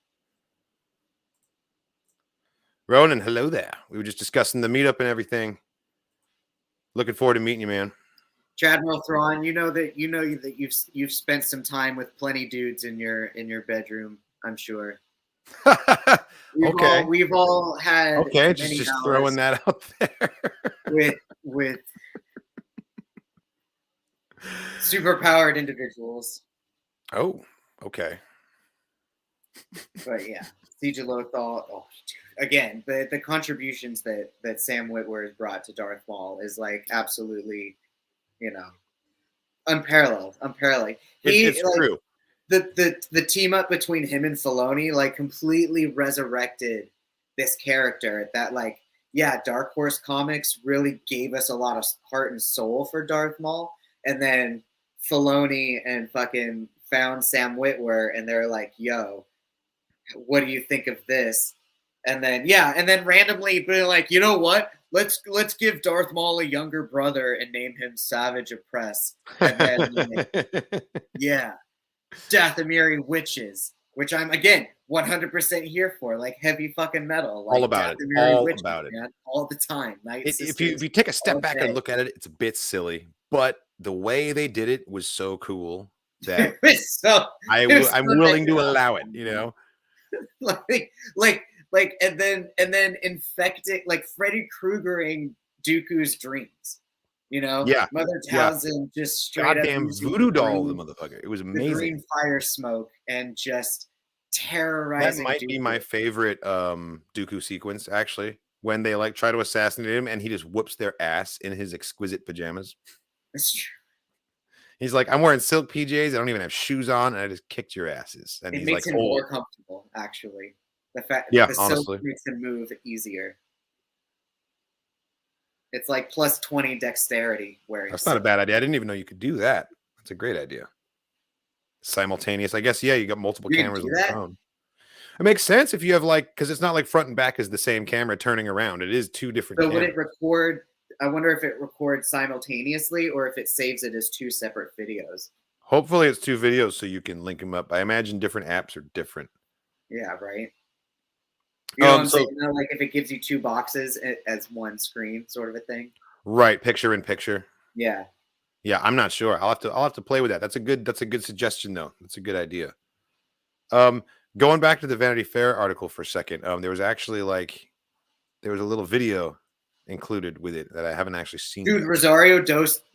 Ronan, hello there. We were just discussing the meetup and everything. Looking forward to meeting you, man. Chadmiral Thrawn, you know that you've spent some time with plenty dudes in your bedroom, I'm sure. We've all had okay, just throwing that out there with superpowered individuals. Oh, okay. But yeah, Siege of Lothal. Oh, dude. Again, the contributions that Sam Witwer has brought to Darth Maul is like absolutely, you know, unparalleled. It's like, true. The team up between him and Filoni like completely resurrected this character. That like, yeah, Dark Horse Comics really gave us a lot of heart and soul for Darth Maul, and then Filoni and fucking found Sam Witwer, and they're like, yo, what do you think of this? And then randomly be like, you know what? Let's give Darth Maul a younger brother and name him Savage Oppress. And then yeah, Dathomiri Witches, which I'm again 100% here for, like heavy fucking metal, like all about it, man, all the time. If you take a step back and look at it, it's a bit silly, but the way they did it was so cool that I'm willing to allow it. You know, like, and then infecting, like Freddy Kruegering Dooku's dreams, you know? Yeah. Mother Townsend just straight goddamn up voodoo doll, the motherfucker. It was amazing. Green fire smoke and just terrorizing. That might be my Dooku. favorite Dooku sequence, actually, when they like try to assassinate him and he just whoops their ass in his exquisite pajamas. It's true. He's like, I'm wearing silk PJs, I don't even have shoes on, and I just kicked your asses. And It he's makes like, him oh, more comfortable, actually. The fact yeah, the honestly, silk makes him move easier. It's like plus 20 dexterity wearing that's not a silk. bad idea. I didn't even know you could do that. That's a great idea. Simultaneous, I guess. Yeah, you got multiple You can cameras do on the that? phone. It makes sense if you have like, because it's not like front and back is the same camera turning around. It is two different So cameras. would it record? I wonder if it records simultaneously or if it saves it as two separate videos. Hopefully, it's two videos so you can link them up. I imagine different apps are different. Yeah, right. You know what I'm So saying? Like if it gives you two boxes as one screen, sort of a thing. right, picture in picture. Yeah. Yeah, I'm not sure. I'll have to play with that. That's a good suggestion though. That's a good idea. Going back to the Vanity Fair article for a second. There was actually like there was a little video included with it that I haven't actually seen. Dude, yet. Rosario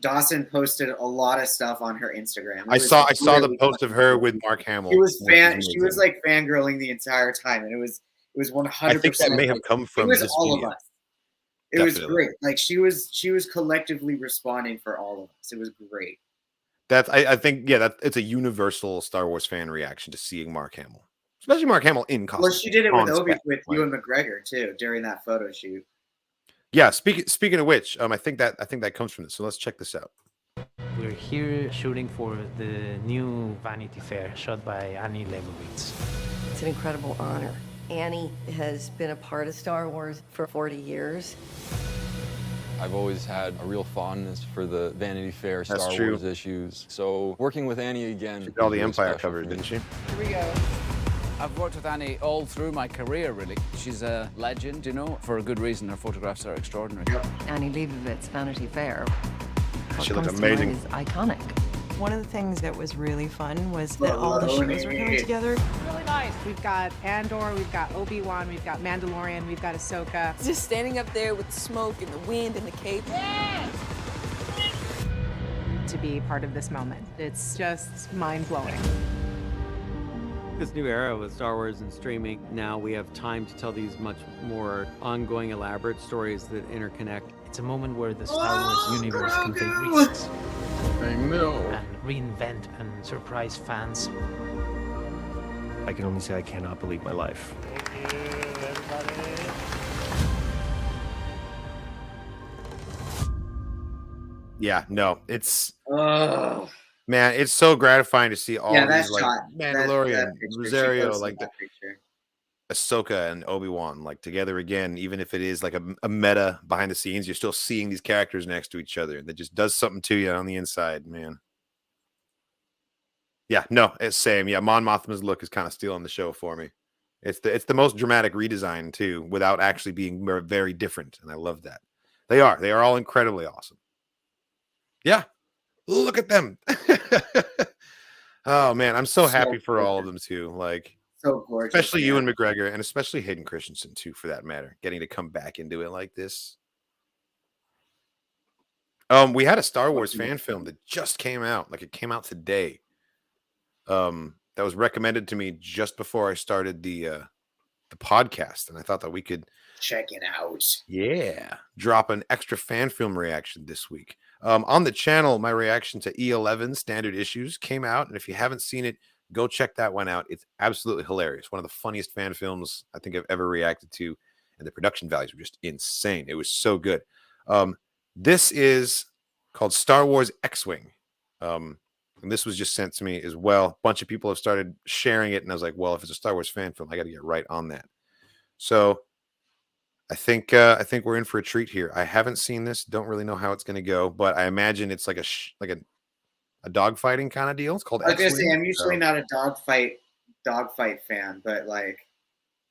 Dawson posted a lot of stuff on her Instagram. I saw the post of her with Mark Hamill. She was like fangirling the entire time, and it was 100%. I think that may have come from it was this all video. of us. It Definitely. was great. Like she was collectively responding for all of us. It was great. That's I think it's a universal Star Wars fan reaction to seeing Mark Hamill, especially Mark Hamill in costume. Well, she did it with on spec, with like- Ewan McGregor too during that photo shoot. Yeah, speaking of which, I think that comes from this. So let's check this out. We're here shooting for the new Vanity Fair shot by Annie Leibovitz. It's an incredible honor. Annie has been a part of Star Wars for 40 years. I've always had a real fondness for the Vanity Fair That's Star true. Wars issues. So working with Annie again. She did all the really Empire special covered, for me. didn't she? Here we go. I've worked with Annie all through my career, really. She's a legend, you know, for a good reason. Her photographs are extraordinary. Annie Leibovitz, Vanity Fair. She What looked comes to mind amazing. is iconic. One of the things that was really fun was that all the shows were coming together. Really nice. We've got Andor, we've got Obi-Wan, we've got Mandalorian, we've got Ahsoka. Just standing up there with the smoke and the wind and the cape. To be part of this moment. It's just mind-blowing. This new era with Star Wars and streaming, now we have time to tell these much more ongoing, elaborate stories that interconnect. It's a moment where the Star Wars universe can take risks. I know. And reinvent and surprise fans. I can only say I cannot believe my life. Yeah, no, it's Oh, man, it's so gratifying to see all yeah, that these like shot. Mandalorian, that picture, she Rosario, posted like that picture. Ahsoka and Obi-Wan like together again, even if it is like a meta behind the scenes, you're still seeing these characters next to each other. That just does something to you on the inside, man. Yeah, no, it's same. Yeah, Mon Mothma's look is kind of stealing the show for me. It's the most dramatic redesign too, without actually being very different, and I love that. They are all incredibly awesome. Yeah, look at them. Oh man, I'm so happy for all of them too. Like, So gorgeous. especially yeah. Ewan McGregor and especially Hayden Christensen too, for that matter, getting to come back into it like this. We had a Star Wars fan film that just came out. Like it came out today. That was recommended to me just before I started the podcast, and I thought that we could Check it out. drop an extra fan film reaction this week. On the channel, my reaction to E11 Standard Issues came out, and if you haven't seen it, go check that one out. It's absolutely hilarious. One of the funniest fan films I think I've ever reacted to, and the production values were just insane. It was so good. This is called Star Wars X-Wing. And this was just sent to me as well. A bunch of people have started sharing it, and I was like, well, if it's a Star Wars fan film, I got to get right on that. So I think we're in for a treat here. I haven't seen this, don't really know how it's going to go, but I imagine it's like a dogfighting kind of deal. It's called I was gonna say X-Wing, I'm usually not a dogfight fan, but like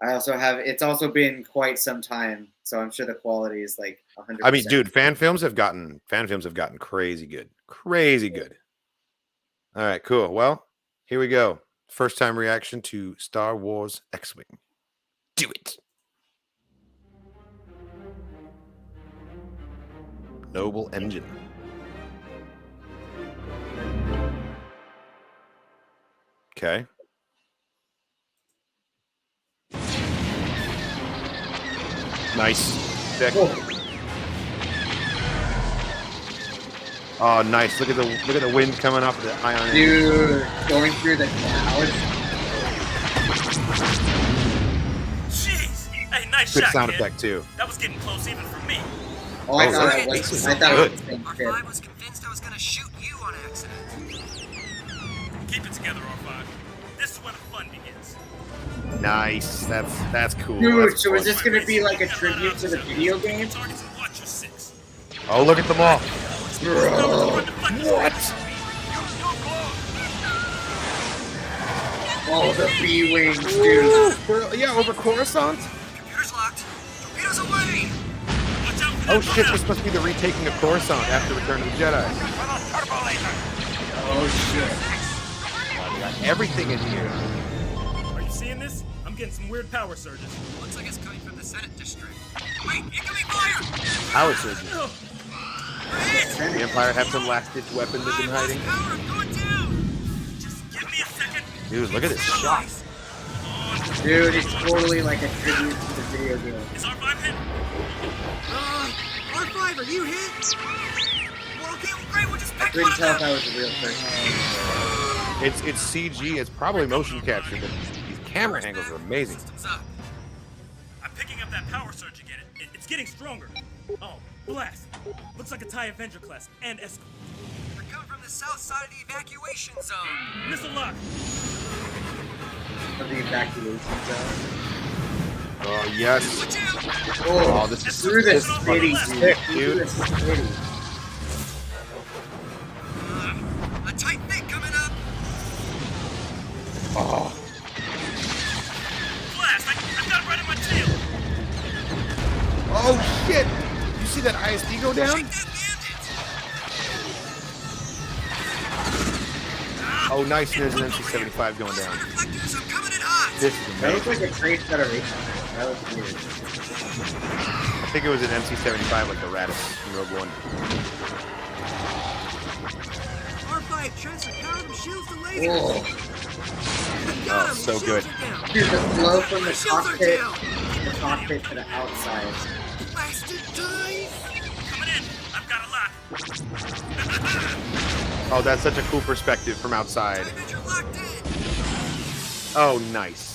I also have. It's also been quite some time, so I'm sure the quality is like 100%. I mean, dude, fan films have gotten crazy good, crazy good. All right, cool. Well, here we go. First time reaction to Star Wars X-Wing. Do it. Noble engine. Okay. Nice. Sick. Oh, nice. Look at the wind coming off the ion. Dude, going through the clouds. Jeez. Hey, nice Good shot, sound kid. effect too. That was getting close even for me. Oh, I thought really? it was. This is I thought it good. was the same shit. R5 was convinced I was gonna shoot you on accident. Keep it together, R5. This is where the fun begins. Nice. That's cool. Dude, That's so fun. is this gonna be like a tribute to the video game? Targets and watch your six. Oh, look at them all. What? Oh, the B-wings, dude. Yeah, over Coruscant? Computer's locked. Torpedoes away! Watch out for Oh that shit, loadout. this must be the retaking of Coruscant after Return of the Jedi. Oh, shit. We got everything in here. Are you seeing this? I'm getting some weird power surges. Looks like it's coming from the Senate district. Wait, incoming fire! Power surges. Oh, The Empire have some last-ditch weapon that's in hiding. Power, I'm going down! just give me a second. Dude, look at this shot. Dude, it's totally like a tribute to the video game. Is R5 hit? R5, are you hit? Well, okay, well, great, we'll just I pick couldn't one of tell if them. I was a real person. It's CG. It's probably motion capture, but these camera angles are amazing. Systems up. I'm picking up that power surge again. It's getting stronger. Oh, blast. Looks like a TIE Avenger class and escort. They're coming from the south side of the evacuation zone. Missile lock. Of the evacuation zone. Oh yes. Watch out! Oh, this is Through the this is city, fucking sick, sick, through dude. the city. A tight fit coming up. Oh, Blast. I've got it right in my tail. oh shit! You see that ISD go down? Shake that bandit. Oh, nice. There's an MC-75 going down. Reflectors, I'm coming in hot. This is That looks amazing. like a Trade Federation. That was weird. I think it was an MC-75, like the Radis in Rogue One. R5, transfer power from shields to Whoa. lasers. Got Oh, him, so shields good. are down. Dude, the flow from the Shields are cockpit, down. to the outside. Blasted dive. Coming in. I've got a lock. Oh, that's such a cool perspective from outside. Avenger locked in. Oh, nice.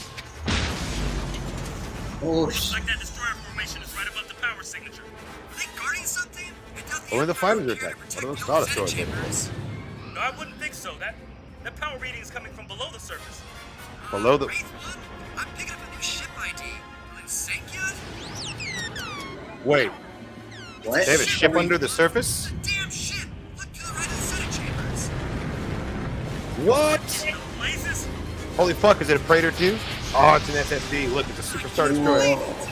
Oh, Looks like that destroyer formation is right above the power signature. Are they guarding something? I doubt Only the Empire fighters would are care to attacking. protect What are those those Star Destroyers? chambers. No, I wouldn't think so. That power reading is coming from below the surface. Below the. Wraith One, I'm picking up a new ship ID. Will it sink yet? Wait, what? they have a ship under the surface? Damn shit! Look to the right of the Senate chambers. What? The blazes? Holy fuck, is it a Praetor too? Oh, it's an SSD. Look, it's a Superstar Destroyer. Whoa.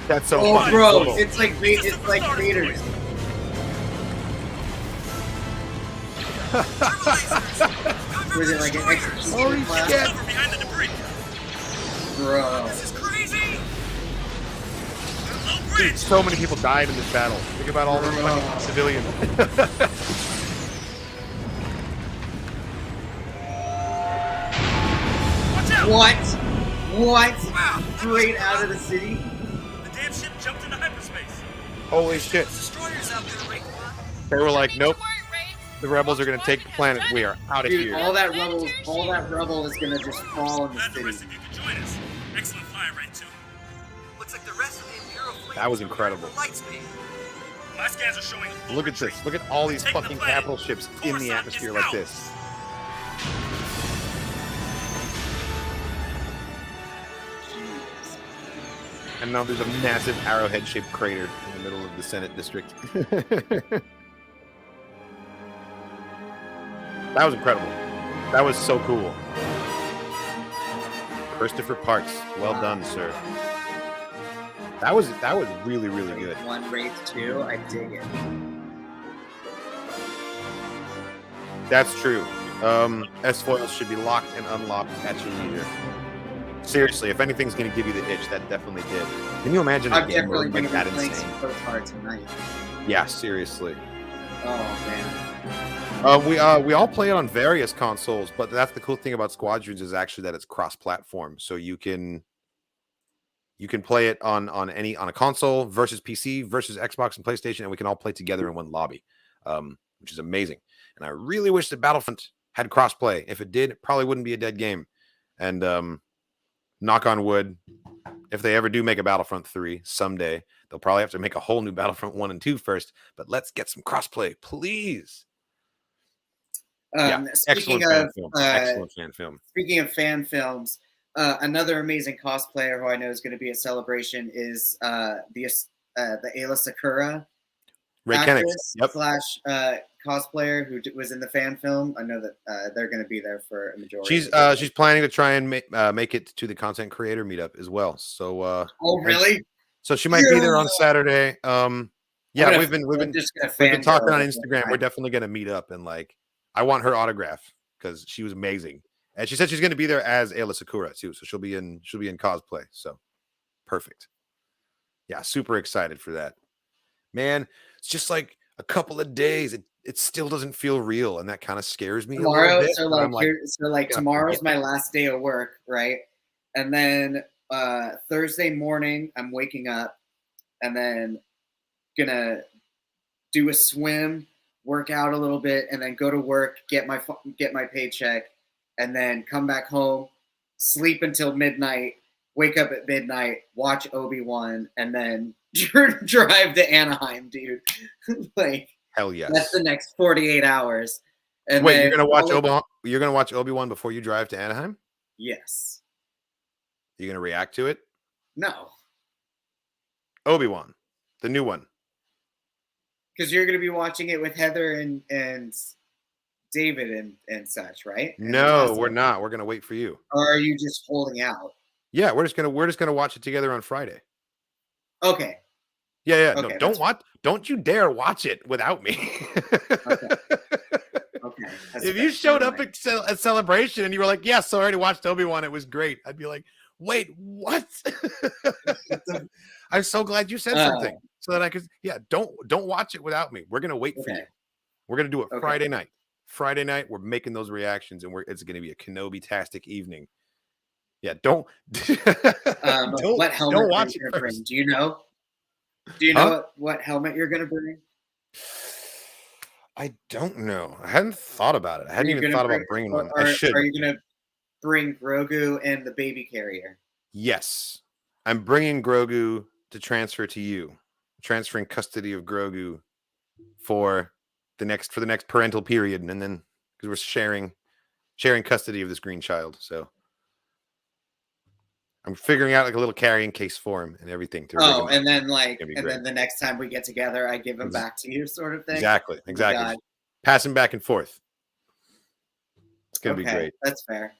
That's so Oh, fucking bro, cool. it's like Vader's. Was it like an execution Holy class? shit. Over behind the debris. Bro. This is crazy. Low Dude, bridge. so many people died in this battle. Think about all the fucking civilians. Watch out. What? What? Wow. Straight out of the city? The damn ship jumped into hyperspace. Holy shit. Destroyers out there, Wraith One. They were like, nope. The rebels are gonna take the planet. We are out of Dude, here. all that rubble is gonna just fall in the Glad the city. rest of you could join us. Excellent fire rate, too. Looks like the rest of the Imperial fleet. That was incredible. Light speed. My scans are showing a full Look at this. retreat. Look at all these Take the fucking planet. capital ships in the Coruscant atmosphere is like out. this. And now there's a massive arrowhead-shaped crater in the middle of the Senate district. That was incredible. That was so cool. Christopher Parks, well done, sir. That was really, really good. One Wraith 2, I dig it. That's true. S-foils should be locked and unlocked at your leisure. Seriously, if anything's going to give you the itch, that definitely did. Can you imagine a I'm game definitely mode gonna like that be playing insane? some Postcard tonight. Yeah, seriously. Oh man. We all play it on various consoles, but that's the cool thing about Squadrons is actually that it's cross-platform, so you can You can play it on a console versus PC versus Xbox and PlayStation, and we can all play together in one lobby, which is amazing. And I really wish that Battlefront had crossplay. If it did, it probably wouldn't be a dead game. And knock on wood, if they ever do make a Battlefront 3 someday, they'll probably have to make a whole new Battlefront 1 and 2 first. But let's get some crossplay, please. Speaking excellent fan film. Speaking of fan films, another amazing cosplayer who I know is going to be at Celebration is the Ayla Sakura actress slash cosplayer who was in the fan film. I know that they're going to be there for a majority. She's planning to try and make it to the content creator meetup as well. So oh really? So she might be there on Saturday. We've been talking on Instagram. We're definitely going to meet up, and like I want her autograph because she was amazing. And she said she's going to be there as Ayla Sakura too, so she'll be in cosplay. So perfect. Yeah, super excited for that. Man, it's just like a couple of days. It still doesn't feel real, and that kind of scares me. Tomorrow, tomorrow's my last day of work, right? And then Thursday morning, I'm waking up, and then gonna do a swim, work out a little bit, and then go to work, get my paycheck, and then come back home, sleep until midnight, wake up at midnight, watch Obi-Wan, and then drive to Anaheim, dude. Like, hell yes. That's the next 48 hours. And wait, you're gonna watch Obi-Wan? You're gonna watch Obi-Wan before you drive to Anaheim? Yes. You gonna react to it? No. Obi-Wan, the new one. Because you're gonna be watching it with Heather and David and such, right? No, we're not. We're gonna wait for you. Or are you just holding out? Yeah, we're just gonna watch it together on Friday. Okay. Yeah. Okay, No, don't you dare watch it without me. Okay. If you showed up at Celebration and you were like, "Yes, I already watched Obi-Wan. It was great," I'd be like, "Wait, what?" I'm so glad you said something so that I could. Yeah, don't watch it without me. We're gonna wait for you. We're gonna do it Friday night. Friday night, we're making those reactions, and it's gonna be a Kenobi-tastic evening. Yeah, don't what helmet don't watch you're it gonna first. bring? Do you know? Do you know what helmet you're gonna bring? I don't know. I hadn't thought about it. I hadn't even thought about bringing one. I should. Are you gonna bring Grogu and the baby carrier? Yes, I'm bringing Grogu to transfer to you. Transferring custody of Grogu for the next parental period, and then because we're sharing custody of this green child, so I'm figuring out like a little carrying case for him and everything. And then the next time we get together, I give him back to you, sort of thing. Exactly. Oh, Pass him back and forth. It's gonna be great. That's fair.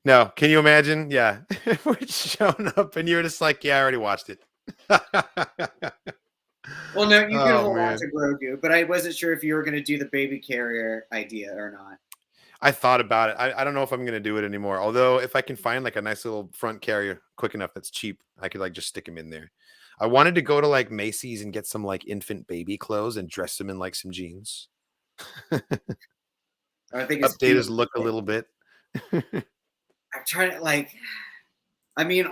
No, can you imagine? Yeah, we're showing up and you're just like, yeah, I already watched it. Well, no, you can hold on to Grogu, but I wasn't sure if you were going to do the baby carrier idea or not. I thought about it. I don't know if I'm going to do it anymore. Although if I can find like a nice little front carrier quick enough that's cheap, I could like just stick him in there. I wanted to go to like Macy's and get some like infant baby clothes and dress him in like some jeans. I think it's update his look a little bit. I'm trying to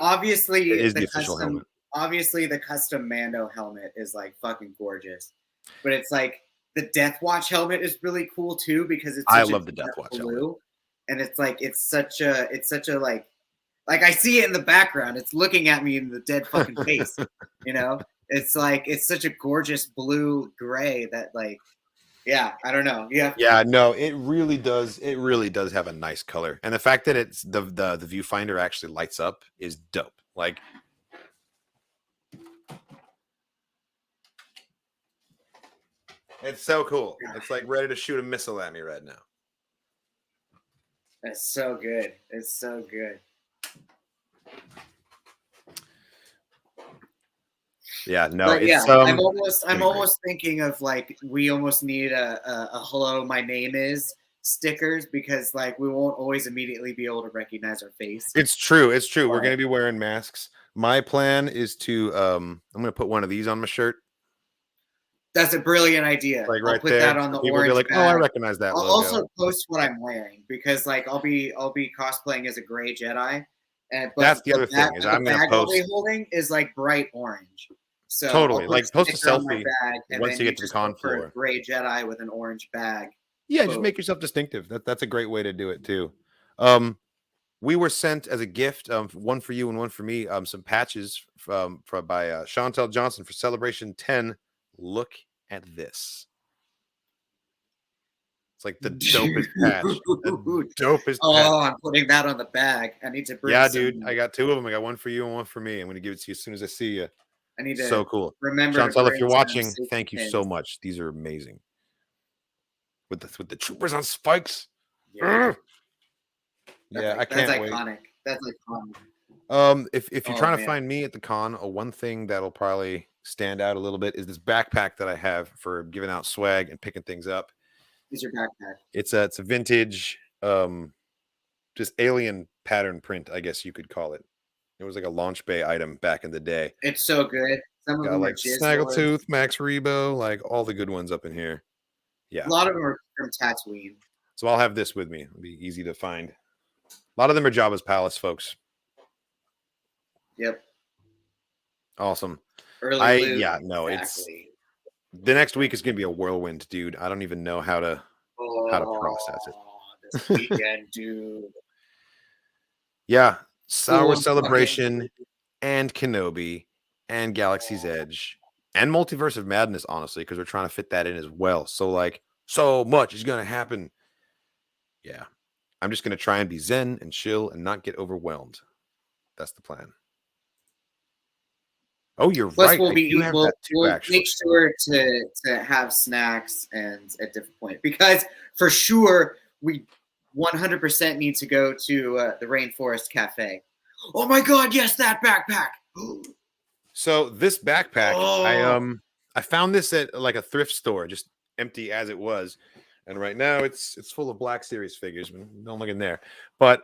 obviously it is the official helmet. Obviously the custom Mando helmet is like fucking gorgeous, but it's like the Death Watch helmet is really cool too because it's I love the Death Watch helmet, and it's like it's such a like I see it in the background. It's looking at me in the dead fucking face. You know, it's like it's such a gorgeous blue gray that like. Yeah, I don't know. Yeah, no, it really does. It really does have a nice color, and the fact that it's the viewfinder actually lights up is dope. Like, it's so cool. It's like ready to shoot a missile at me right now. It's so good. It's so good. Yeah, no, but it's, I'm almost thinking of like we almost need a hello, my name is stickers because like we won't always immediately be able to recognize our face. It's true. We're gonna be wearing masks. My plan is to I'm gonna put one of these on my shirt. That's a brilliant idea. Like right I'll put there. that on the People orange will be like, bag. oh, I recognize that. I'll logo. also post what I'm wearing because like I'll be cosplaying as a gray Jedi. But That's the other thing is I'm gonna bag I'll post be holding is like bright orange. So totally I'll put like post a sticker on my selfie bag, and once then you get to the just con look for a floor. gray Jedi with an orange bag. Yeah, just make yourself distinctive. That's a great way to do it too. We were sent as a gift, one for you and one for me, some patches by Chantel Johnson for Celebration 10. Look at this. It's like the dopest patch. The dopest patch. I'm putting that on the bag. I need to bring dude. I got 2 of them. I got one for you and one for me. I'm going to give it to you as soon as I see you. I need to so cool. remember Chantel, if bring you're some watching, safety thank you pins. so much. These are amazing. With the troopers on spikes. Yeah, I can't that's wait. iconic. That's iconic. If you're trying to find me at the con, one thing that'll probably stand out a little bit is this backpack that I have for giving out swag and picking things up. Is your backpack? It's a vintage, just alien pattern print, I guess you could call it. It was like a launch bay item back in the day. It's so good. Some of Got them like are jizz Snaggletooth, Max Rebo, like all the good ones up in here. Yeah, A lot of them are from Tatooine. so I'll have this with me. It'll be easy to find. A lot of them are Jabba's palace, folks. Yep. Awesome. Early loot, exactly. It's the next week is gonna be a whirlwind, dude. I don't even know how to process it. This weekend, dude. Yeah, Star Wars Cool. Celebration and Kenobi and Galaxy's Edge and Multiverse of Madness, honestly, because we're trying to fit that in as well. So like, so much is gonna happen. Yeah, I'm just gonna try and be zen and chill and not get overwhelmed. That's the plan. Oh, you're Plus, right. we'll We'll make sure to have snacks and at different point, because for sure we 100% need to go to the Rainforest Cafe. Oh my God! Yes, that backpack. So this backpack, I found this at like a thrift store, just empty as it was, and right now it's full of Black Series figures. Don't look in there, but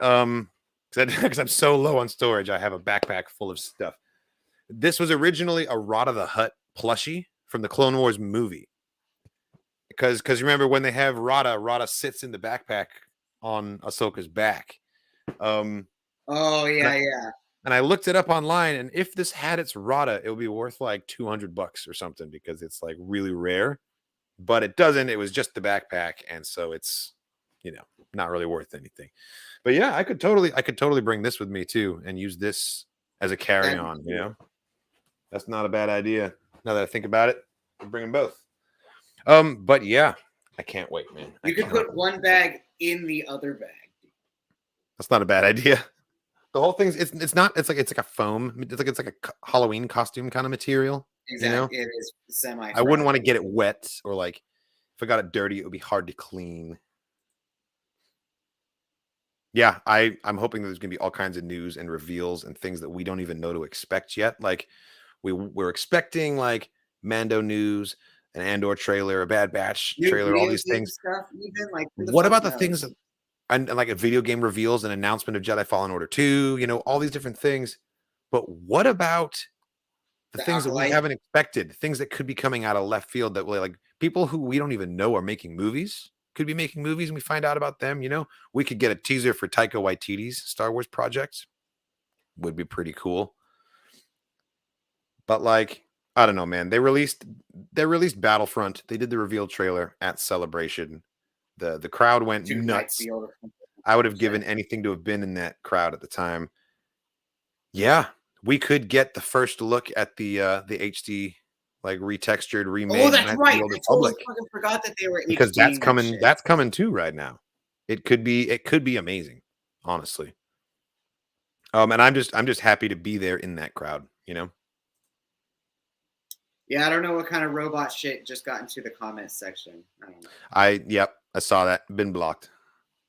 because I'm so low on storage, I have a backpack full of stuff. This was originally a Rada the Hutt plushie from the Clone Wars movie. Because remember when they have Rada sits in the backpack on Ahsoka's back. And I looked it up online, and if this had its Rada, it would be worth like $200 or something because it's like really rare. But it doesn't. It was just the backpack, and so it's not really worth anything. But yeah, I could totally bring this with me too and use this as a carry-on. That's not a bad idea. Now that I think about it, I'll bring them both. But yeah, I can't wait, man. You could put one bag in the other bag. That's not a bad idea. The whole thing's it's like a foam. It's like a Halloween costume kind of material. Exactly. It is semi. I wouldn't want to get it wet, or like if I got it dirty, it would be hard to clean. Yeah, I'm hoping that there's gonna be all kinds of news and reveals and things that we don't even know to expect yet. Like we're expecting like Mando news, an Andor trailer, a Bad Batch trailer, all these things. Stuff, even, like, what about the things and like a video game reveals, an announcement of Jedi Fallen Order 2, all these different things. But what about the things that we haven't expected, things that could be coming out of left field that will, like, people who we don't even know are making movies, could be making movies, and we find out about them, We could get a teaser for Taika Waititi's Star Wars project. Would be pretty cool. But like, I don't know, man. They released Battlefront. They did the reveal trailer at Celebration. The crowd went nuts. I would have given anything to have been in that crowd at the time. Yeah, we could get the first look at the HD, like, retextured, remade. Oh, that's right. I totally fucking forgot that they were HD, because that's coming. That's coming too right now. It could be amazing, honestly. And I'm just happy to be there in that crowd. Yeah, I don't know what kind of robot shit just got into the comments section. I don't know. Yep, I saw that. Been blocked.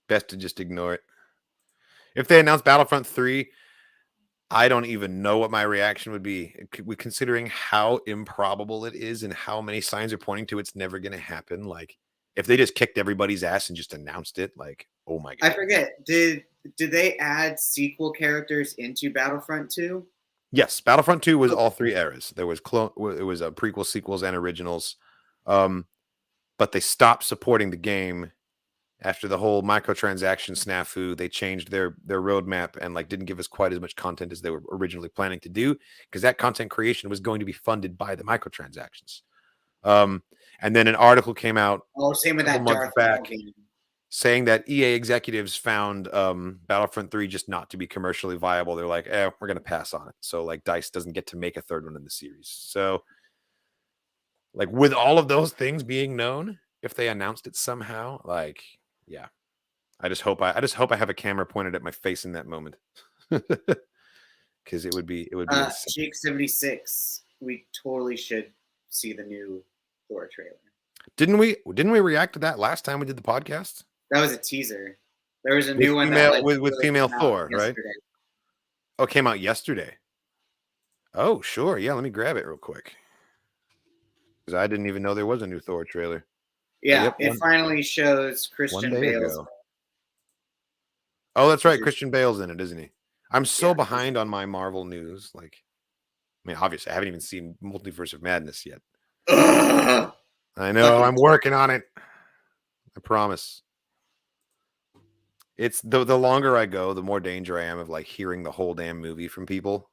Best to just ignore it. If they announce Battlefront 3, I don't even know what my reaction would be. Considering how improbable it is and how many signs are pointing to it's never going to happen. Like, if they just kicked everybody's ass and just announced it, like, oh my God. I forget. Did they add sequel characters into Battlefront 2? Yes, Battlefront 2 was all 3 eras. There was it was prequel, sequels, and originals. But they stopped supporting the game after the whole microtransaction snafu, they changed their roadmap and like didn't give us quite as much content as they were originally planning to do, because that content creation was going to be funded by the microtransactions. And then an article came out same with a that couple months Darth Maul back game. saying that EA executives found Battlefront 3 just not to be commercially viable. They're like, we're going to pass on it. So like DICE doesn't get to make a third one in the series. So like with all of those things being known, if they announced it somehow, like, yeah, I just hope I have a camera pointed at my face in that moment. Because it would be Jake 76. We totally should see the new Thor trailer. Didn't we react to that last time we did the podcast? That was a teaser. There was a new one with female Thor, right? Oh, it came out yesterday. Oh, sure. Yeah, let me grab it real quick. Because I didn't even know there was a new Thor trailer. Yeah, it finally shows Christian Bale. Oh, that's right. Christian Bale's in it, isn't he? I'm so behind on my Marvel news. Like, I mean, obviously, I haven't even seen Multiverse of Madness yet. I know. I'm working on it. I promise. It's the longer I go, the more danger I am of like hearing the whole damn movie from people.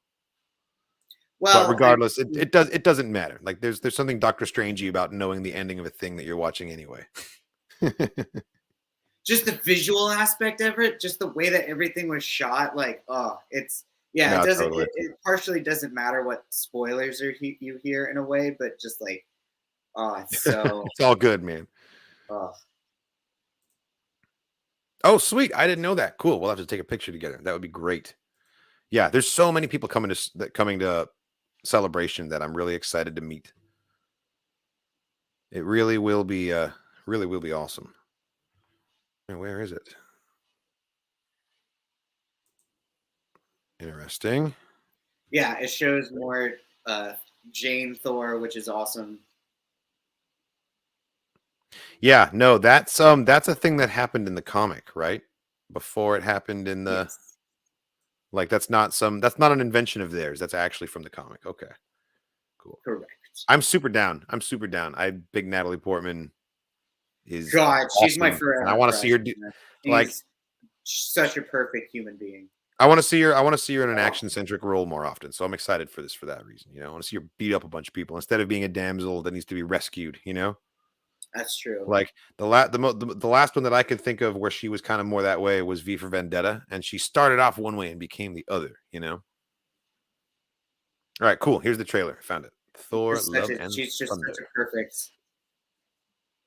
Well, but regardless, it doesn't matter. Like there's something Doctor Strangey about knowing the ending of a thing that you're watching anyway. Just the visual aspect of it, just the way that everything was shot, like it doesn't. Totally. It partially doesn't matter what spoilers you hear in a way, but just like it's so it's all good, man. Oh, sweet! I didn't know that. Cool. We'll have to take a picture together. That would be great. Yeah, there's so many people coming to Celebration that I'm really excited to meet. It really will be awesome. Where is it? Interesting. Yeah, it shows more Jane Thor, which is awesome. Yeah, no, that's a thing that happened in the comic, right? Before it happened in the like that's not an invention of theirs. That's actually from the comic. Okay. Cool. Correct. I'm super down. Big Natalie Portman is God, awesome. She's my forever. And I want to see her do like such a perfect human being. I want to see her in an action-centric role more often. So I'm excited for this for that reason. You know, I want to see her beat up a bunch of people instead of being a damsel that needs to be rescued, you know? That's true. Like the last one that I could think of where she was kind of more that way was V for Vendetta, and she started off one way and became the other, you know? All right, cool. Here's the trailer. I found it. Thor, Love and she's just Thunder. such a perfect.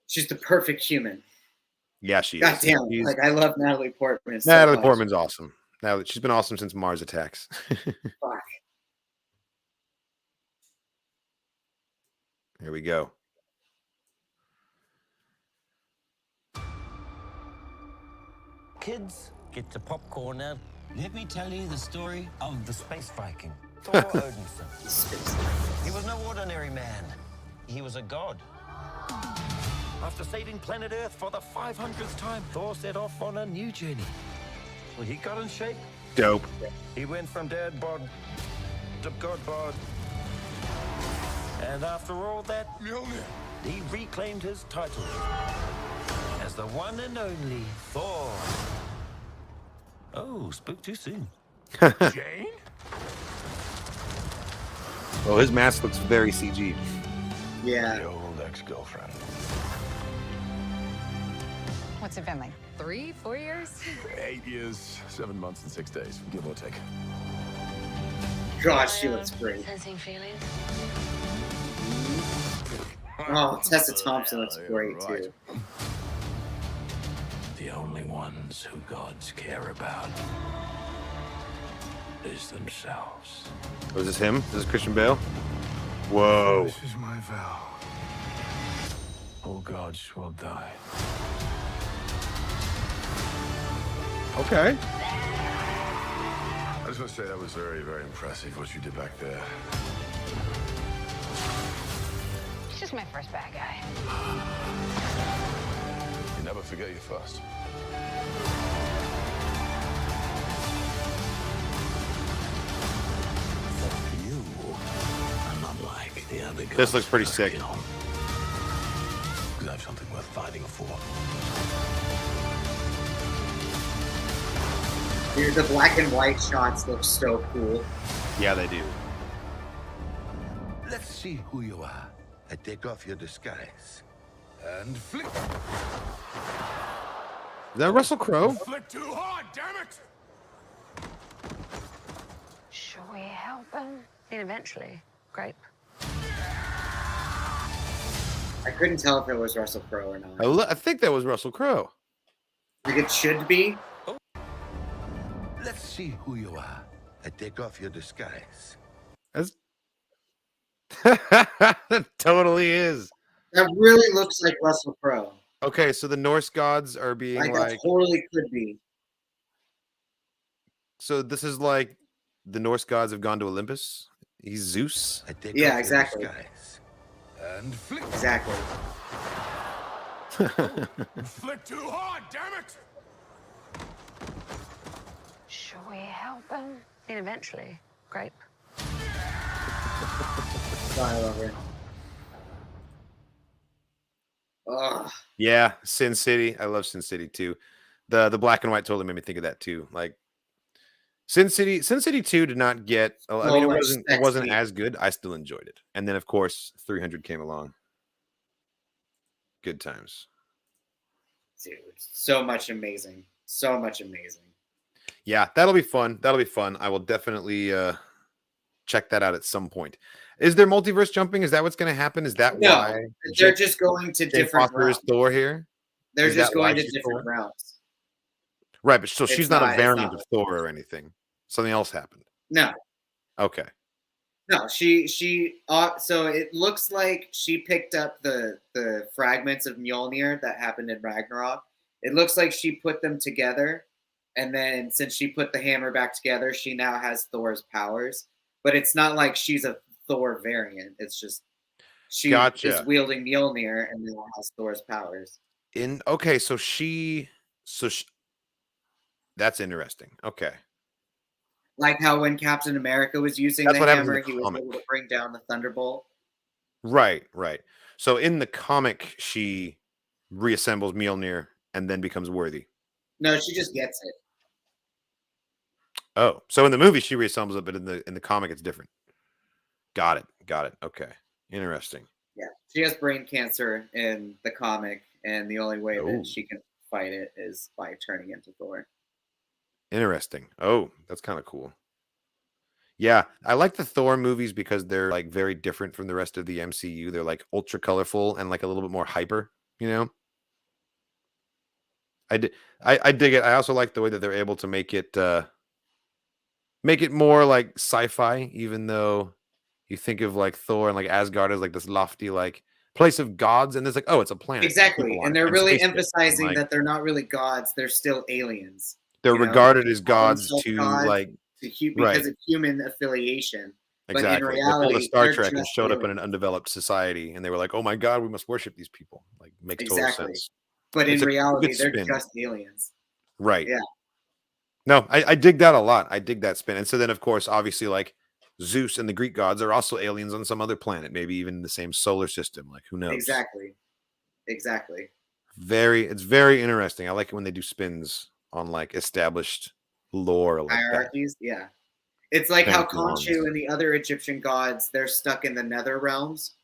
She's the perfect human. Yeah, she God is. damn, like I love Natalie Portman. Natalie Portman's awesome. Now she's been awesome since Mars Attacks. Fuck. Here we go. Kids, get your popcorn now. Let me tell you the story of the space Viking, Thor Odinson. He was no ordinary man. He was a god. After saving planet Earth for the 500th time, Thor set off on a new journey. Well, he got in shape. Dope. He went from dad bod to god bod. And after all that, he reclaimed his title as the one and only Thor. Oh, spoke too soon. Jane? Oh, his mask looks very CG. Yeah. The old ex-girlfriend. What's it been like? 3-4 years? 8 years, 7 months and 6 days, give or take. Gosh, she looks great. Sensing feelings? Oh, Tessa Thompson looks great too. The only ones who gods care about is themselves. Was this him? This is Christian Bale? Whoa. This is my vow. All gods will die. Okay. I just want to say that was very, very impressive what you did back there. He's just my first bad guy. You never forget your first. You are not like the other gods. This looks pretty sick. Because I have something worth fighting for. Dude, the black and white shots look so cool. Yeah, they do. Let's see who you are. I take off your disguise. And flick. Is that Russell Crowe? Flick too hard, damn it! Should we help him? And eventually, grape. I couldn't tell if it was Russell Crowe or not. I think that was Russell Crowe. Like it should be. Let's see who you are. I take off your disguise. That's... That totally is. That really looks like Russell Crowe. Okay, so the Norse gods are being Like, like... that totally could be. So this is like the Norse gods have gone to Olympus. He's Zeus. Yeah, exactly. And flick. Exactly. Flick too hard, damn it! Should we help him? And eventually, grape. I love it. Ugh. Yeah, Sin City. I love Sin City too. The black and white totally made me think of that too. Like Sin City 2 did not get I mean it wasn't as good. I still enjoyed it. And then of course 300 came along. Good times. Dude, so much amazing. So much amazing. Yeah, that'll be fun. That'll be fun. I will definitely check that out at some point. Is there multiverse jumping? Is that what's going to happen? Is that why they're just going to different realms? Thor here? They're just going to different realms. Right, but so she's not a variant of Thor or anything. Something else happened. No. Okay. No, she so it looks like she picked up the fragments of Mjolnir that happened in Ragnarok. It looks like she put them together, and then since she put the hammer back together, she now has Thor's powers. But it's not like she's a Thor variant. It's just she is wielding Mjolnir and now has Thor's powers. That's interesting. Okay. Like how when Captain America was using the hammer, he was able to bring down the Thunderbolt. Right. So in the comic, she reassembles Mjolnir and then becomes worthy. No, she just gets it. Oh, so in the movie she reassembles it, but in the comic it's different. Got it. Okay. Interesting. Yeah. She has brain cancer in the comic, and the only way that she can fight it is by turning into Thor. Interesting. Oh, that's kind of cool. Yeah, I like the Thor movies because they're like very different from the rest of the MCU. They're like ultra colorful and like a little bit more hyper, you know? I dig it. I also like the way that they're able to make it more like sci-fi, even though you think of like Thor and like Asgard as like this lofty like place of gods, and it's like, oh, it's a planet. Exactly. And they're really emphasizing that they're not really gods, they're still aliens. They're regarded as gods because of human affiliation. Exactly. But in reality, the Star Trek and showed up in an undeveloped society, and they were like, "Oh my God, we must worship these people." Like, makes total sense. But in reality, they're just aliens. Right. Yeah. No, I dig that a lot. I dig that spin. And so then, of course, obviously, like Zeus and the Greek gods are also aliens on some other planet, maybe even in the same solar system. Like, who knows? Exactly. It's very interesting. I like it when they do spins on like established lore, like hierarchies. Yeah, it's like how Khonshu and the other Egyptian gods, they're stuck in the nether realms,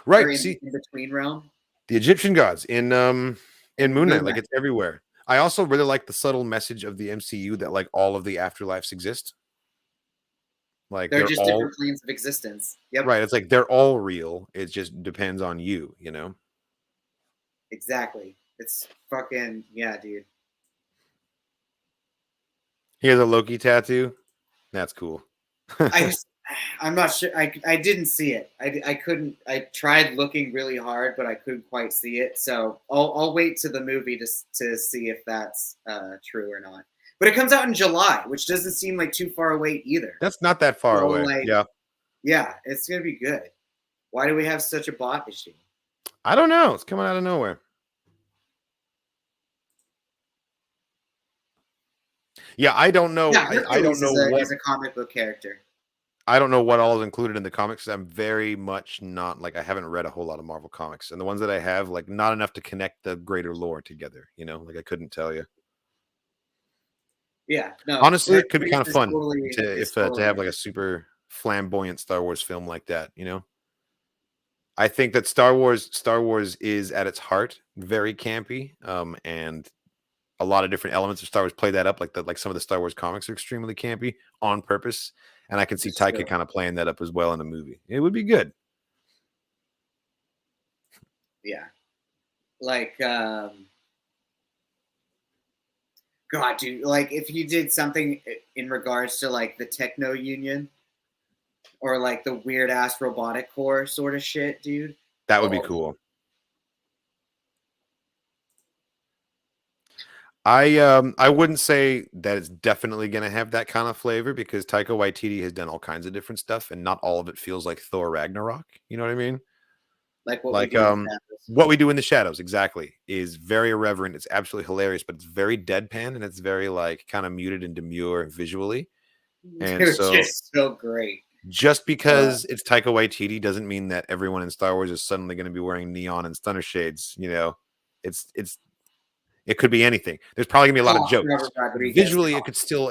right? In between realm. The Egyptian gods in Moon Knight, like it's everywhere. I also really like the subtle message of the MCU that like all of the afterlives exist. Like they're just different planes of existence. Yep. Right. It's like they're all real. It just depends on you, you know? Exactly. It's fucking dude. He has a Loki tattoo. That's cool. I'm not sure. I didn't see it. I couldn't. I tried looking really hard, but I couldn't quite see it. So I'll wait to the movie to see if that's true or not. But it comes out in July, which doesn't seem like too far away either. That's not that far away. Like, yeah, it's gonna be good. Why do we have such a bot issue? I don't know. It's coming out of nowhere. Yeah, I don't know. Yeah, I don't know what is a comic book character. I don't know what all is included in the comics. I'm very much not like I haven't read a whole lot of Marvel comics, and the ones that I have, like, not enough to connect the greater lore together. You know, like I couldn't tell you. Yeah, no. Honestly, it could be kind of is fun totally- to is to have totally- like a super flamboyant Star Wars film like that. You know, I think that Star Wars is at its heart very campy, and a lot of different elements of Star Wars play that up. Like some of the Star Wars comics are extremely campy on purpose, and I can see It's Taika true. kind of playing that up as well in a movie. It would be good. Yeah. Like, God, dude, like if you did something in regards to like the Techno Union or like the weird ass robotic core sort of shit, dude. That would be cool. I wouldn't say that it's definitely going to have that kind of flavor because Taika Waititi has done all kinds of different stuff, and not all of it feels like Thor Ragnarok. You know what I mean? Like what Like we do in the shadows. what we do in the shadows exactly is very irreverent. It's absolutely hilarious, but it's very deadpan and it's very like kind of muted and demure visually. And It's so just so great. just because it's Taika Waititi doesn't mean that everyone in Star Wars is suddenly going to be wearing neon and stunner shades. You know, it could be anything. There's probably gonna be a lot of jokes. Robert Rodriguez. Visually, it could still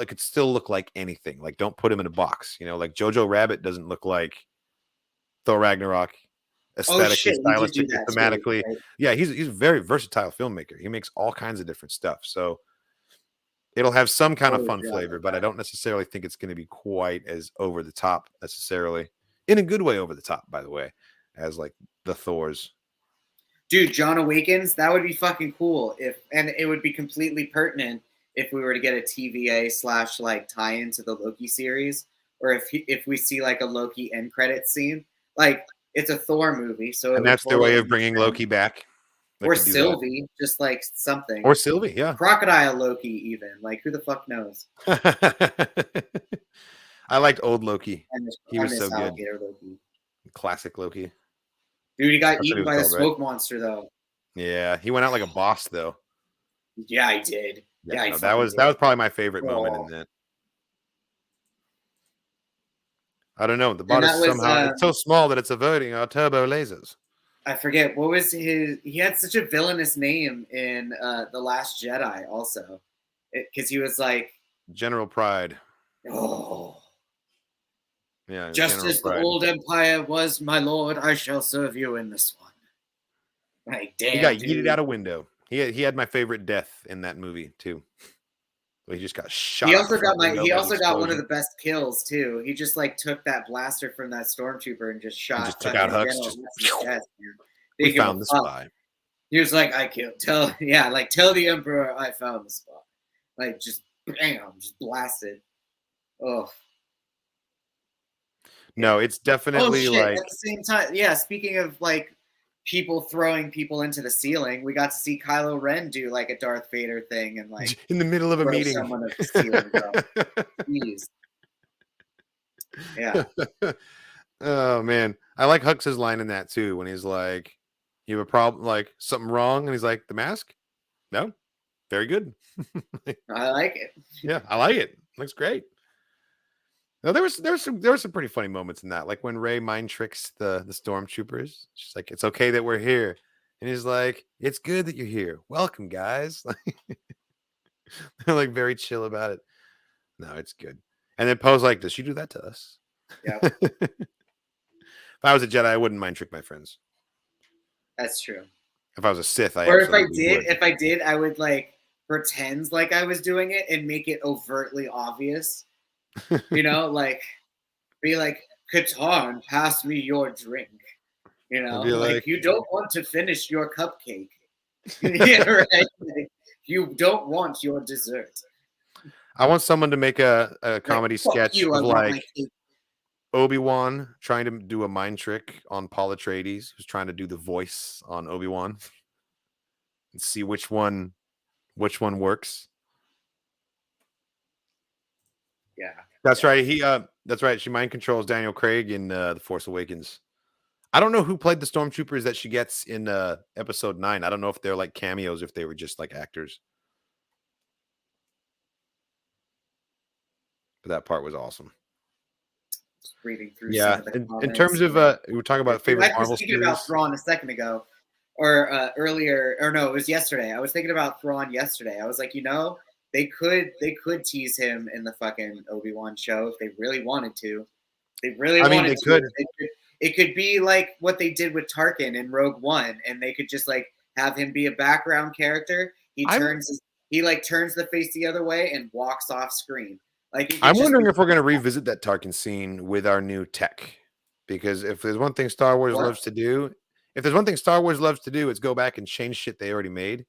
look like anything. Like, don't put him in a box. You know, like Jojo Rabbit doesn't look like Thor Ragnarok aesthetically, stylistically, thematically. right? Yeah, he's a very versatile filmmaker. He makes all kinds of different stuff. So it'll have some kind of fun flavor, but I don't necessarily think it's going to be quite as over the top necessarily. In a good way, over the top, by the way, as like the Thors. Dude, John Awakens, that would be fucking cool and it would be completely pertinent if we were to get a TVA / like tie-in to the Loki series, or if we see like a Loki end credit scene. Like it's a Thor movie, so And that's their way of bringing Loki back. They or could do Sylvie, just like something. Or Sylvie, yeah. Crocodile Loki, even. Like who the fuck knows? I liked old Loki. He I was miss so good. Alligator Loki. Classic Loki. Dude, he got That's what eaten he was by the called, right? smoke monster though. Yeah, he went out like a boss though. Yeah, he did. Yeah, he no, that fucking was did. probably my favorite moment in that. I don't know. The And bot that is was, somehow it's so small that it's averting our turbo lasers. I forget what was his. He had such a villainous name in The Last Jedi, also, because he was like, General Pride. "Oh, Yeah, just General as Pride. the old empire was, my lord, I shall serve you in this one." Like, damn, He got dude. yeeted out a window. He had my favorite death in that movie too. He just got shot. He out also the got front window he by the also got one of explosion. the best kills too. He just like took that blaster from that stormtrooper and just shot. just took out fucking Hux, General just- Hux in the chest, man. We Didn't give a found the fuck. spy. He was like, "I killed." Tell the Emperor I found the spot. Like just bam, just blasted. Oh. No, it's definitely Oh shit! like At the same time, yeah. Speaking of like people throwing people into the ceiling, we got to see Kylo Ren do like a Darth Vader thing and like in the middle of a throw meeting. someone at the ceiling, bro. Jeez. Yeah. Oh man, I like Hux's line in that too when he's like, "You have a problem, like something wrong," and he's like, "The mask? No, very good." I like it. Yeah, I like it. Looks great. No, there was some pretty funny moments in that, like when Rey mind tricks the stormtroopers. She's like, "It's okay that we're here," and he's like, "It's good that you're here. Welcome, guys." They're like very chill about it. No, it's good. And then Poe's like, "Does she do that to us?" Yeah. If I was a Jedi, I wouldn't mind trick my friends. That's true. If I was a Sith, Or if I would. did, I would like pretend like I was doing it and make it overtly obvious. You know, like be like, "Catan, pass me your drink." You know, Be like- you don't want to finish your cupcake. Yeah, right. Like, you don't want your dessert. I want someone to make a comedy "Fuck sketch you, I of want my like cake." Obi-Wan trying to do a mind trick on Paul Atreides, who's trying to do the voice on Obi-Wan, and see which one works. Yeah. That's right. That's right. She mind controls Daniel Craig in The Force Awakens. I don't know who played the stormtroopers that she gets in episode 9. I don't know if they're like cameos, if they were just like actors. But that part was awesome. Just reading through. Yeah, some of the in comments. terms of we were talking about favorite I was Marvel thinking series. about Thrawn a second ago, or earlier, or no, it was yesterday. I was thinking about Thrawn yesterday. I was like, they could tease him in the fucking Obi-Wan show if they really wanted to. They really I mean, wanted they to. could. It could be like what they did with Tarkin in Rogue One, and they could just like have him be a background character. He turns the face the other way and walks off screen. Like I'm wondering if we're going to revisit that Tarkin scene with our new tech, because if there's one thing Star Wars loves to do, it's go back and change shit they already made,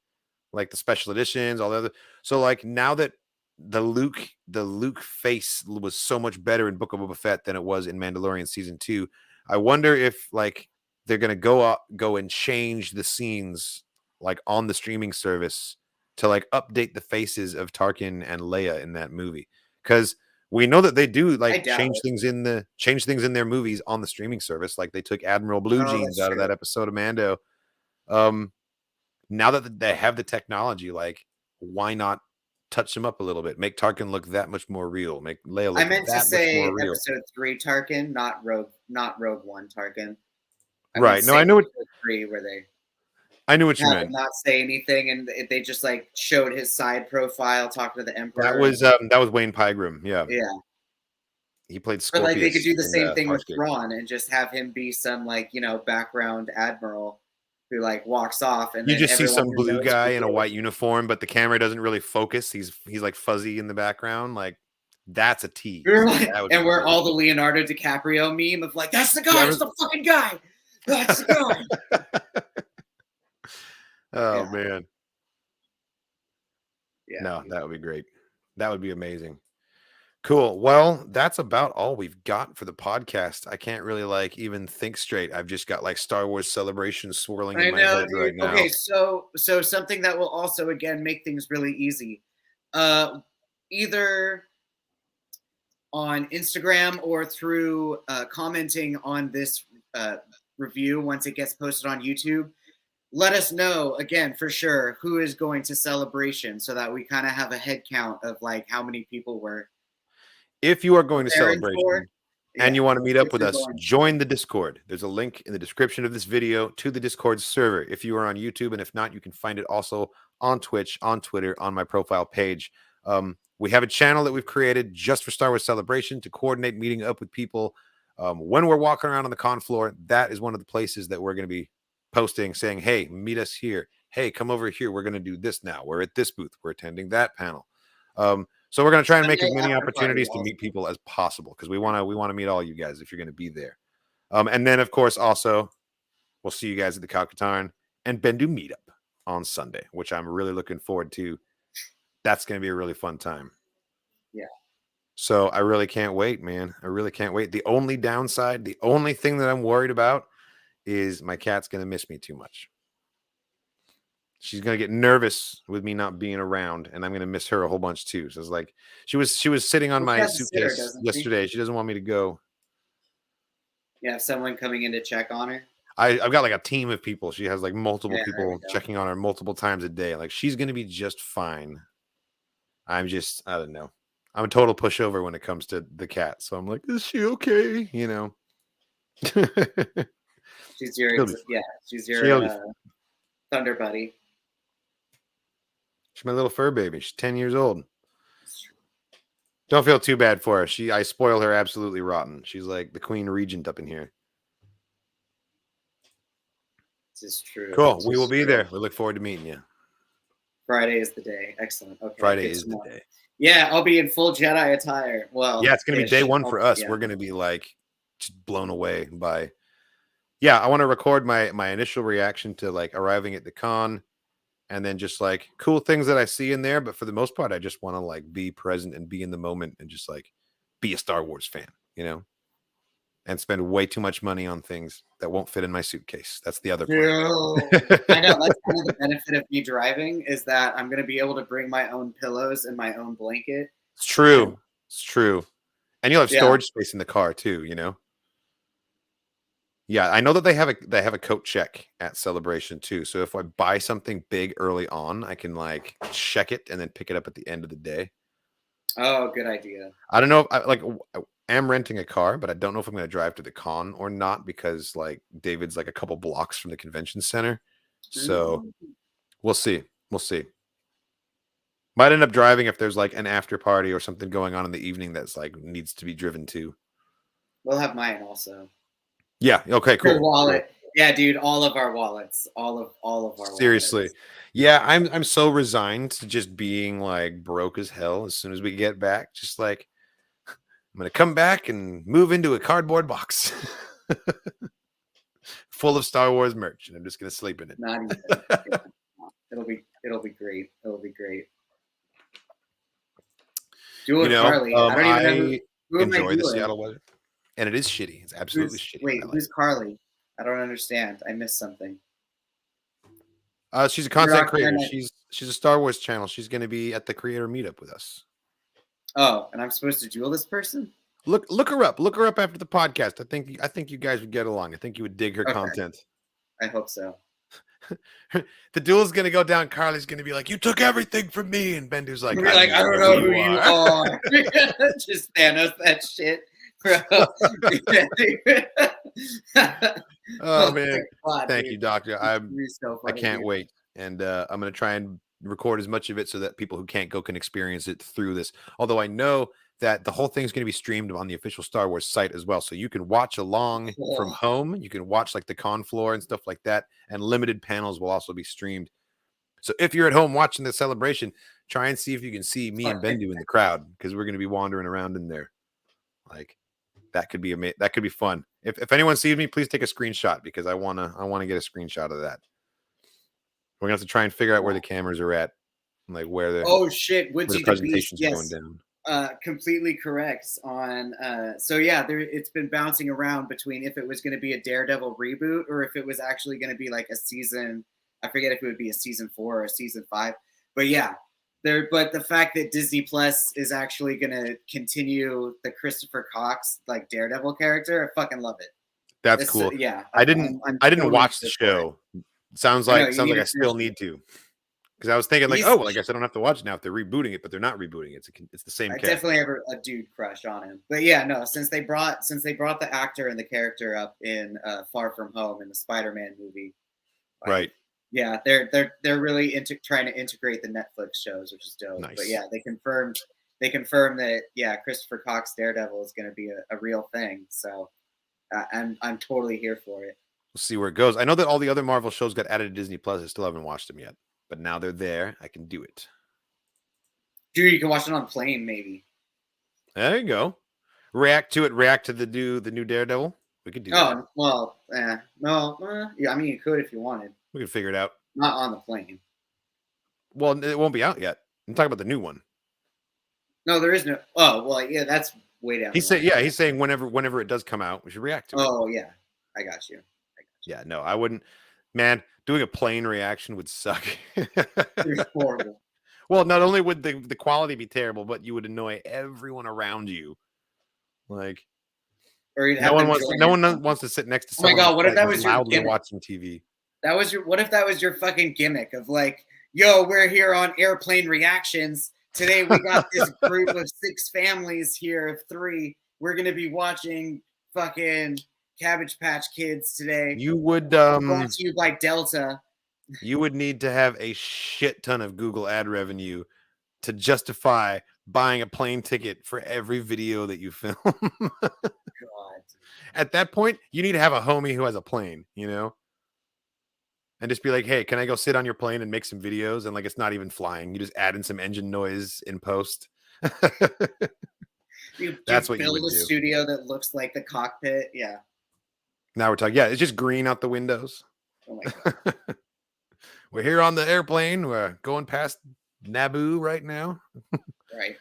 like the special editions, all the other. So like now that the Luke face was so much better in Book of Boba Fett than it was in Mandalorian season 2. I wonder if like they're gonna go and change the scenes like on the streaming service to like update the faces of Tarkin and Leia in that movie, because we know that they do like change things in their movies on the streaming service. Like they took Admiral Blue Jeans out of that episode of Mando. Now that they have the technology, like why not touch him up a little bit, make Tarkin look that much more real, make Leia look I meant to say real. episode 3 Tarkin, not Rogue One Tarkin. Right. No, I know what 3 where they I knew what you meant. Not say anything, and they just like showed his side profile talking to the Emperor. That was Wayne Pygram. Yeah. He played Scorpius. But like they could do the same thing with Thrawn and just have him be some like, you know, background admiral who like walks off, and you then just see some blue guy in a white uniform, but the camera doesn't really focus. He's like fuzzy in the background. Like that's a tease. And we're all the Leonardo DiCaprio meme of like, that's the guy, that's the fucking guy. That's the guy. Oh man. Yeah. No, that would be great. That would be amazing. Cool. Well, that's about all we've got for the podcast. I can't really like even think straight. I've just got like Star Wars Celebration swirling in my head right now. Okay, so something that will also again make things really easy. Either on Instagram or through commenting on this review once it gets posted on YouTube. Let us know again for sure who is going to Celebration, so that we kind of have a head count of like how many people were. If you are going to Celebration and you want to meet up with us, join the Discord. There's a link in the description of this video to the Discord server. If you are on YouTube, and if not, you can find it also on Twitch, on Twitter, on my profile page. We have a channel that we've created just for Star Wars Celebration to coordinate meeting up with people. When we're walking around on the con floor, that is one of the places that we're going to be posting, saying, hey, meet us here. Hey, come over here. We're going to do this now. We're at this booth. We're attending that panel. So we're going to try and make as many opportunities to meet people as possible, because we want to meet all you guys if you're going to be there. And then, of course, also, we'll see you guys at the Kyle and Bendu meetup on Sunday, which I'm really looking forward to. That's going to be a really fun time. Yeah. So I really can't wait, man. I really can't wait. The only downside, the only thing that I'm worried about is my cat's going to miss me too much. She's going to get nervous with me not being around, and I'm going to miss her a whole bunch too. So it's like she was sitting on my suitcase yesterday. She doesn't want me to go. You have someone coming in to check on her? I've got like a team of people. She has like multiple people checking on her multiple times a day. Like she's going to be just fine. I don't know. I'm a total pushover when it comes to the cat. So I'm like, is she okay? You know? She's your thunder buddy. She's my little fur baby. She's 10 years old. Don't feel too bad for her. I spoil her absolutely rotten. She's like the queen regent up in here. This is true. Cool. We will be there. We look forward to meeting you. Friday is the day. Excellent. Okay. Friday is the day. Yeah, I'll be in full Jedi attire. Well, yeah, it's going to be day one for us. Yeah. We're going to be like just blown away by. Yeah, I want to record my initial reaction to like arriving at the con, and then just like cool things that I see in there. But for the most part, I just want to like be present and be in the moment and just like be a Star Wars fan, you know, and spend way too much money on things that won't fit in my suitcase. That's the other part. I know that's kind of the benefit of me driving, is that I'm going to be able to bring my own pillows and my own blanket. It's true. It's true. And you'll have storage space in the car too, you know? Yeah, I know that they have a coat check at Celebration too. So if I buy something big early on, I can like check it and then pick it up at the end of the day. Oh, good idea. I don't know if I am renting a car, but I don't know if I'm going to drive to the con or not, because like David's like a couple blocks from the convention center. So we'll see. Might end up driving if there's like an after party or something going on in the evening that's like needs to be driven to. We'll have mine also. Yeah. Okay. Your Cool. wallet. Yeah, dude. All of our wallets. All of our Seriously. wallets. Yeah, I'm so resigned to just being like broke as hell as soon as we get back. Just like I'm gonna come back and move into a cardboard box full of Star Wars merch, and I'm just gonna sleep in it. Not even. It'll be great. It'll be great. Do it, Carly. I don't even know who enjoy the doing? Seattle weather, and it is shitty. It's absolutely shitty. Wait, who's Carly? I don't understand. I missed something. She's a content creator. She's a Star Wars channel. She's going to be at the creator meetup with us. Oh, and I'm supposed to duel this person? Look her up. Look her up after the podcast. I think you guys would get along. I think you would dig her content. I hope so. The duel's gonna go down. Carly's gonna be like, "You took everything from me," and Bendu's like, I don't know who you are. Just Thanos that shit, bro. Oh man, God, thank you, Doctor. I funny, can't wait, and I'm gonna try and record as much of it so that people who can't go can experience it through this. Although I know that the whole thing is going to be streamed on the official Star Wars site as well. So you can watch along from home. You can watch like the con floor and stuff like that. And limited panels will also be streamed. So if you're at home watching the celebration, try and see if you can see me and Bendu in the crowd, because we're going to be wandering around in there. Like that could be that could be fun. If anyone sees me, please take a screenshot, because I want to get a screenshot of that. We're going to have to try and figure out where the cameras are at, like where the presentation's going down. Completely correct on so yeah, it's been bouncing around between if it was going to be a Daredevil reboot or if it was actually going to be like a season. I forget if it would be a season 4 or a season 5, but yeah, but the fact that Disney Plus is actually going to continue the Christopher Cox like Daredevil character, I fucking love it. That's cool. Yeah, I didn't totally watch the show. Sounds like I still need to. Because I was thinking, like, I guess I don't have to watch it now if they're rebooting it, but they're not rebooting it. It's the same. I definitely have a dude crush on him, but yeah, no. Since they brought the actor and the character up in Far From Home in the Spider-Man movie, right? Yeah, they're really trying to integrate the Netflix shows, which is dope. Nice. But yeah, they confirmed that Christopher Cox Daredevil is going to be a real thing. So I'm totally here for it. We'll see where it goes. I know that all the other Marvel shows got added to Disney Plus. I still haven't watched them yet. But now they're there. I can do it. Dude, you can watch it on plane, maybe. There you go. React to it. React to the new Daredevil. We could do that. Oh, well, no. Yeah, I mean, you could if you wanted. We could figure it out. Not on the plane. Well, it won't be out yet. I'm talking about the new one. No, there is no. Oh, well, yeah, that's way down. He's saying whenever it does come out, we should react to it. Oh, yeah. I got you. Yeah, no, I wouldn't. Man, doing a plane reaction would suck. It's horrible. Well, not only would the quality be terrible, but you would annoy everyone around you. Like, or no one wants to sit next to someone. Oh my God, what if that was loudly your watching TV? What if that was your fucking gimmick of like, yo, we're here on airplane reactions. Today we got this group of 6 families here of 3. We're gonna be watching fucking Cabbage Patch Kids today. You would brought to you by Delta. You would need to have a shit ton of Google ad revenue to justify buying a plane ticket for every video that you film. God. At that point, you need to have a homie who has a plane, and just be like, hey, can I go sit on your plane and make some videos? And like, it's not even flying. You just add in some engine noise in post. That's what you would do. Build a studio that looks like the cockpit. Yeah. Now we're talking. Yeah, it's just green out the windows. Oh my God. We're here on the airplane. We're going past Naboo right now. Right.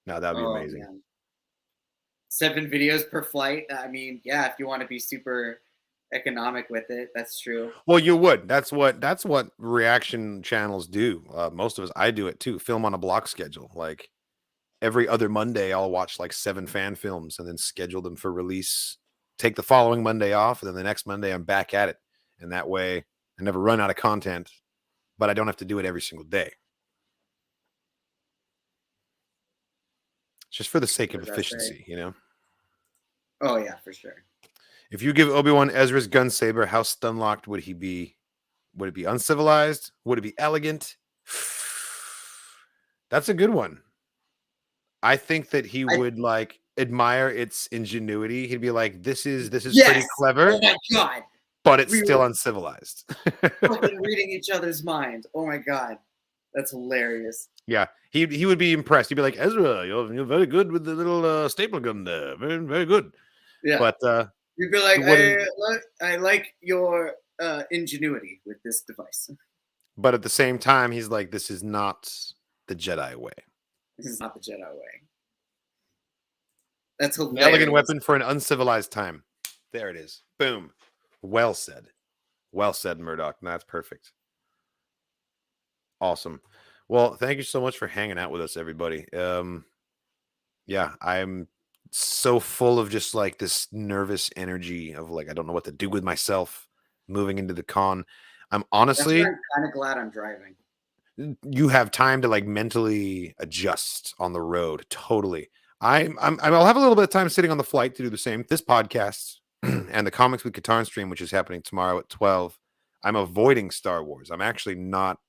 No, that would be amazing. Man. 7 videos per flight. I mean, yeah, if you want to be super economic with it, that's true. Well, you would. That's what reaction channels do. Most of us, I do it too. Film on a block schedule. Like every other Monday, I'll watch like 7 fan films and then schedule them for release. Take the following Monday off, and then the next Monday I'm back at it. And that way I never run out of content, but I don't have to do it every single day. It's just for the sake of efficiency, Oh yeah, for sure. If you give Obi-Wan Ezra's gun saber, how stun-locked would he be? Would it be uncivilized? Would it be elegant? That's a good one. I think that he would like admire its ingenuity. He'd be like, "This is pretty clever." Oh my god! But it's still uncivilized. Fucking reading each other's mind. Oh my god, that's hilarious. Yeah, he would be impressed. He'd be like, "Ezra, you're very good with the little staple gun there. Very very good." Yeah, but you'd be like, I like your ingenuity with this device. But at the same time, he's like, "This is not the Jedi way. This is not the Jedi way." That's An hilarious. elegant weapon for an uncivilized time." There it is. Boom. Well said. Well said, Murdoch. That's perfect. Awesome. Well, thank you so much for hanging out with us, everybody. Yeah, I'm so full of just like this nervous energy of like I don't know what to do with myself moving into the con. I'm honestly I'm kind of glad I'm driving. You have time to like mentally adjust on the road. Totally. I'll have a little bit of time sitting on the flight to do the same. This podcast and the Comics with Guitar stream, which is happening tomorrow at 12. I'm avoiding Star Wars. I'm actually not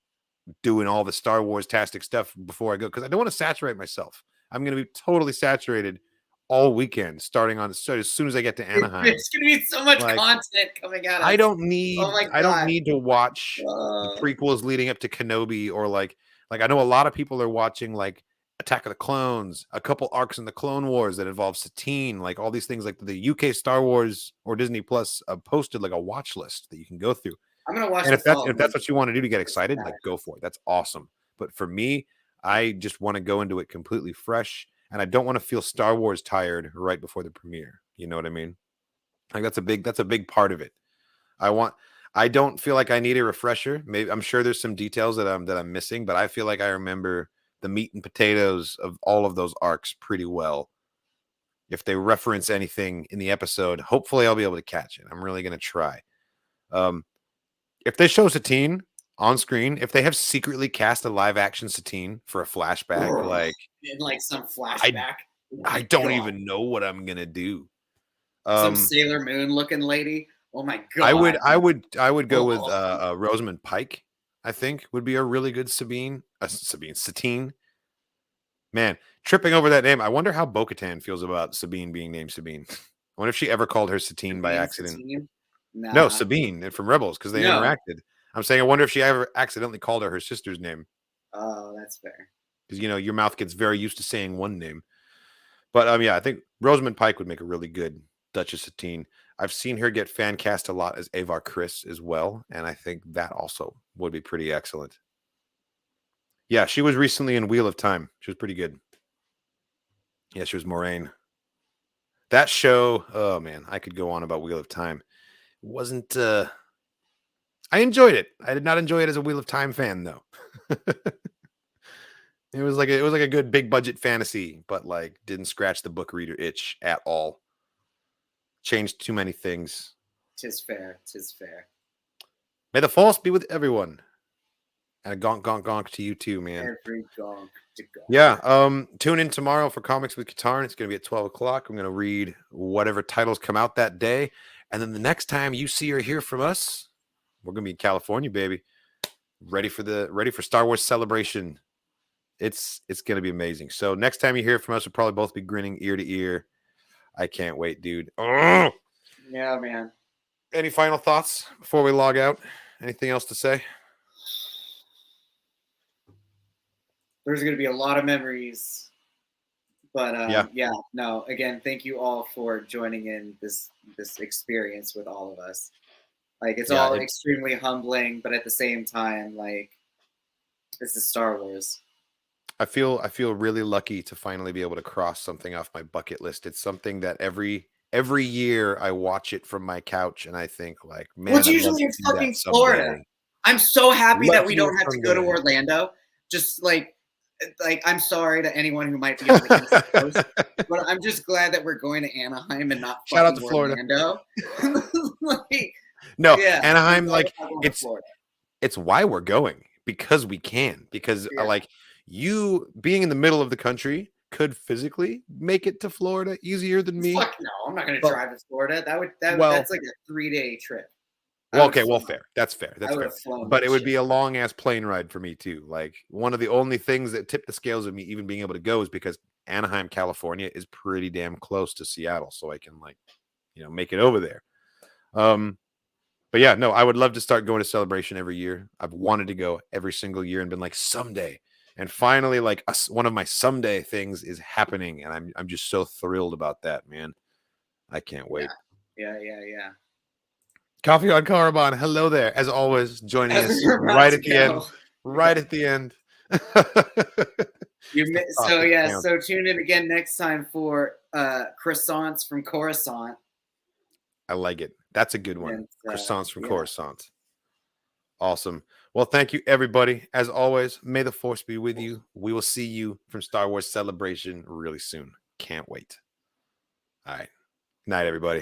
doing all the Star Wars tastic stuff before I go because I don't want to saturate myself. I'm going to be totally saturated all weekend, starting on as soon as I get to Anaheim. It's going to be so much content coming out. I don't need. I don't need to watch the prequels leading up to Kenobi or like I know a lot of people are watching like Attack of the Clones, a couple arcs in the Clone Wars that involve Satine, like all these things. Like the UK Star Wars or Disney Plus posted like a watch list that you can go through. I'm gonna watch. And if that's what you want to do to get excited, like go for it. That's awesome. But for me, I just want to go into it completely fresh, and I don't want to feel Star Wars tired right before the premiere. You know what I mean? Like that's a big part of it. I don't feel like I need a refresher. Maybe I'm sure there's some details that I'm missing, but I feel like I remember the meat and potatoes of all of those arcs pretty well. If they reference anything in the episode, hopefully I'll be able to catch it. I'm really gonna try. If they show Satine on screen, if they have secretly cast a live action Satine for a flashback, like in like some flashback, I don't even know what I'm gonna do. Some Sailor Moon looking lady. Oh my god! I would go with Rosamund Pike. I think would be a really good Satine. Man, tripping over that name. I wonder how Bo-Katan feels about Sabine being named Sabine. I wonder if she ever called her Satine by accident. Satine? Nah. No, Sabine from Rebels because they interacted. I'm saying I wonder if she ever accidentally called her sister's name. Oh, that's fair. Because your mouth gets very used to saying one name. But yeah, I think Rosamund Pike would make a really good Duchess Satine. I've seen her get fan cast a lot as Avar Kriss as well, and I think that also would be pretty excellent. Yeah, she was recently in Wheel of Time. She was pretty good. Yeah, she was Moraine. That show, oh man, I could go on about Wheel of Time. It wasn't I enjoyed it. I did not enjoy it as a Wheel of Time fan though. It was like a good big budget fantasy, but like didn't scratch the book reader itch at all. Changed too many things. Tis fair. Tis fair. May the force be with everyone. And a gonk gonk gonk to you too, man. Every gonk to gonk. Yeah. Tune in tomorrow for Comics with Guitar, and it's gonna be at 12 o'clock. I'm gonna read whatever titles come out that day. And then the next time you see or hear from us, we're gonna be in California, baby. Ready for Star Wars Celebration. It's gonna be amazing. So next time you hear from us, we'll probably both be grinning ear to ear. I can't wait, dude. Oh! Yeah, man. Any final thoughts before we log out? Anything else to say? There's going to be a lot of memories, but no. Again, thank you all for joining in this experience with all of us. Like it's all extremely humbling, but at the same time, like this is Star Wars. I feel really lucky to finally be able to cross something off my bucket list. It's something that every year I watch it from my couch and I think like, man, well, usually it's fucking Florida. I'm so happy that we don't have to go to Orlando. Just like I'm sorry to anyone who might be on the East Coast, but I'm just glad that we're going to Anaheim and not shout out to Florida. Orlando. Anaheim, like it's why we're going because we can like you being in the middle of the country could physically make it to Florida easier than me. Fuck no, I'm not going to drive to Florida. That's like a 3-day trip. Well, okay, well, fair. That's fair. That's I fair. would've flown But that it would shit. be a long ass plane ride for me too. Like one of the only things that tipped the scales of me even being able to go is because Anaheim, California is pretty damn close to Seattle, so I can like, make it over there. But yeah, no, I would love to start going to Celebration every year. I've wanted to go every single year and been like someday. And finally, like one of my someday things is happening, and I'm just so thrilled about that, man. I can't wait. Yeah. Coffee on Carbon, hello there. As always, joining As us we're about right to at the end. go. Right at the end. So tune in again next time for croissants from Coruscant. I like it. That's a good one. And, Croissants from yeah. Coruscant. Awesome. Well, thank you, everybody. As always, may the force be with you. We will see you from Star Wars Celebration really soon. Can't wait. All right. Night, everybody.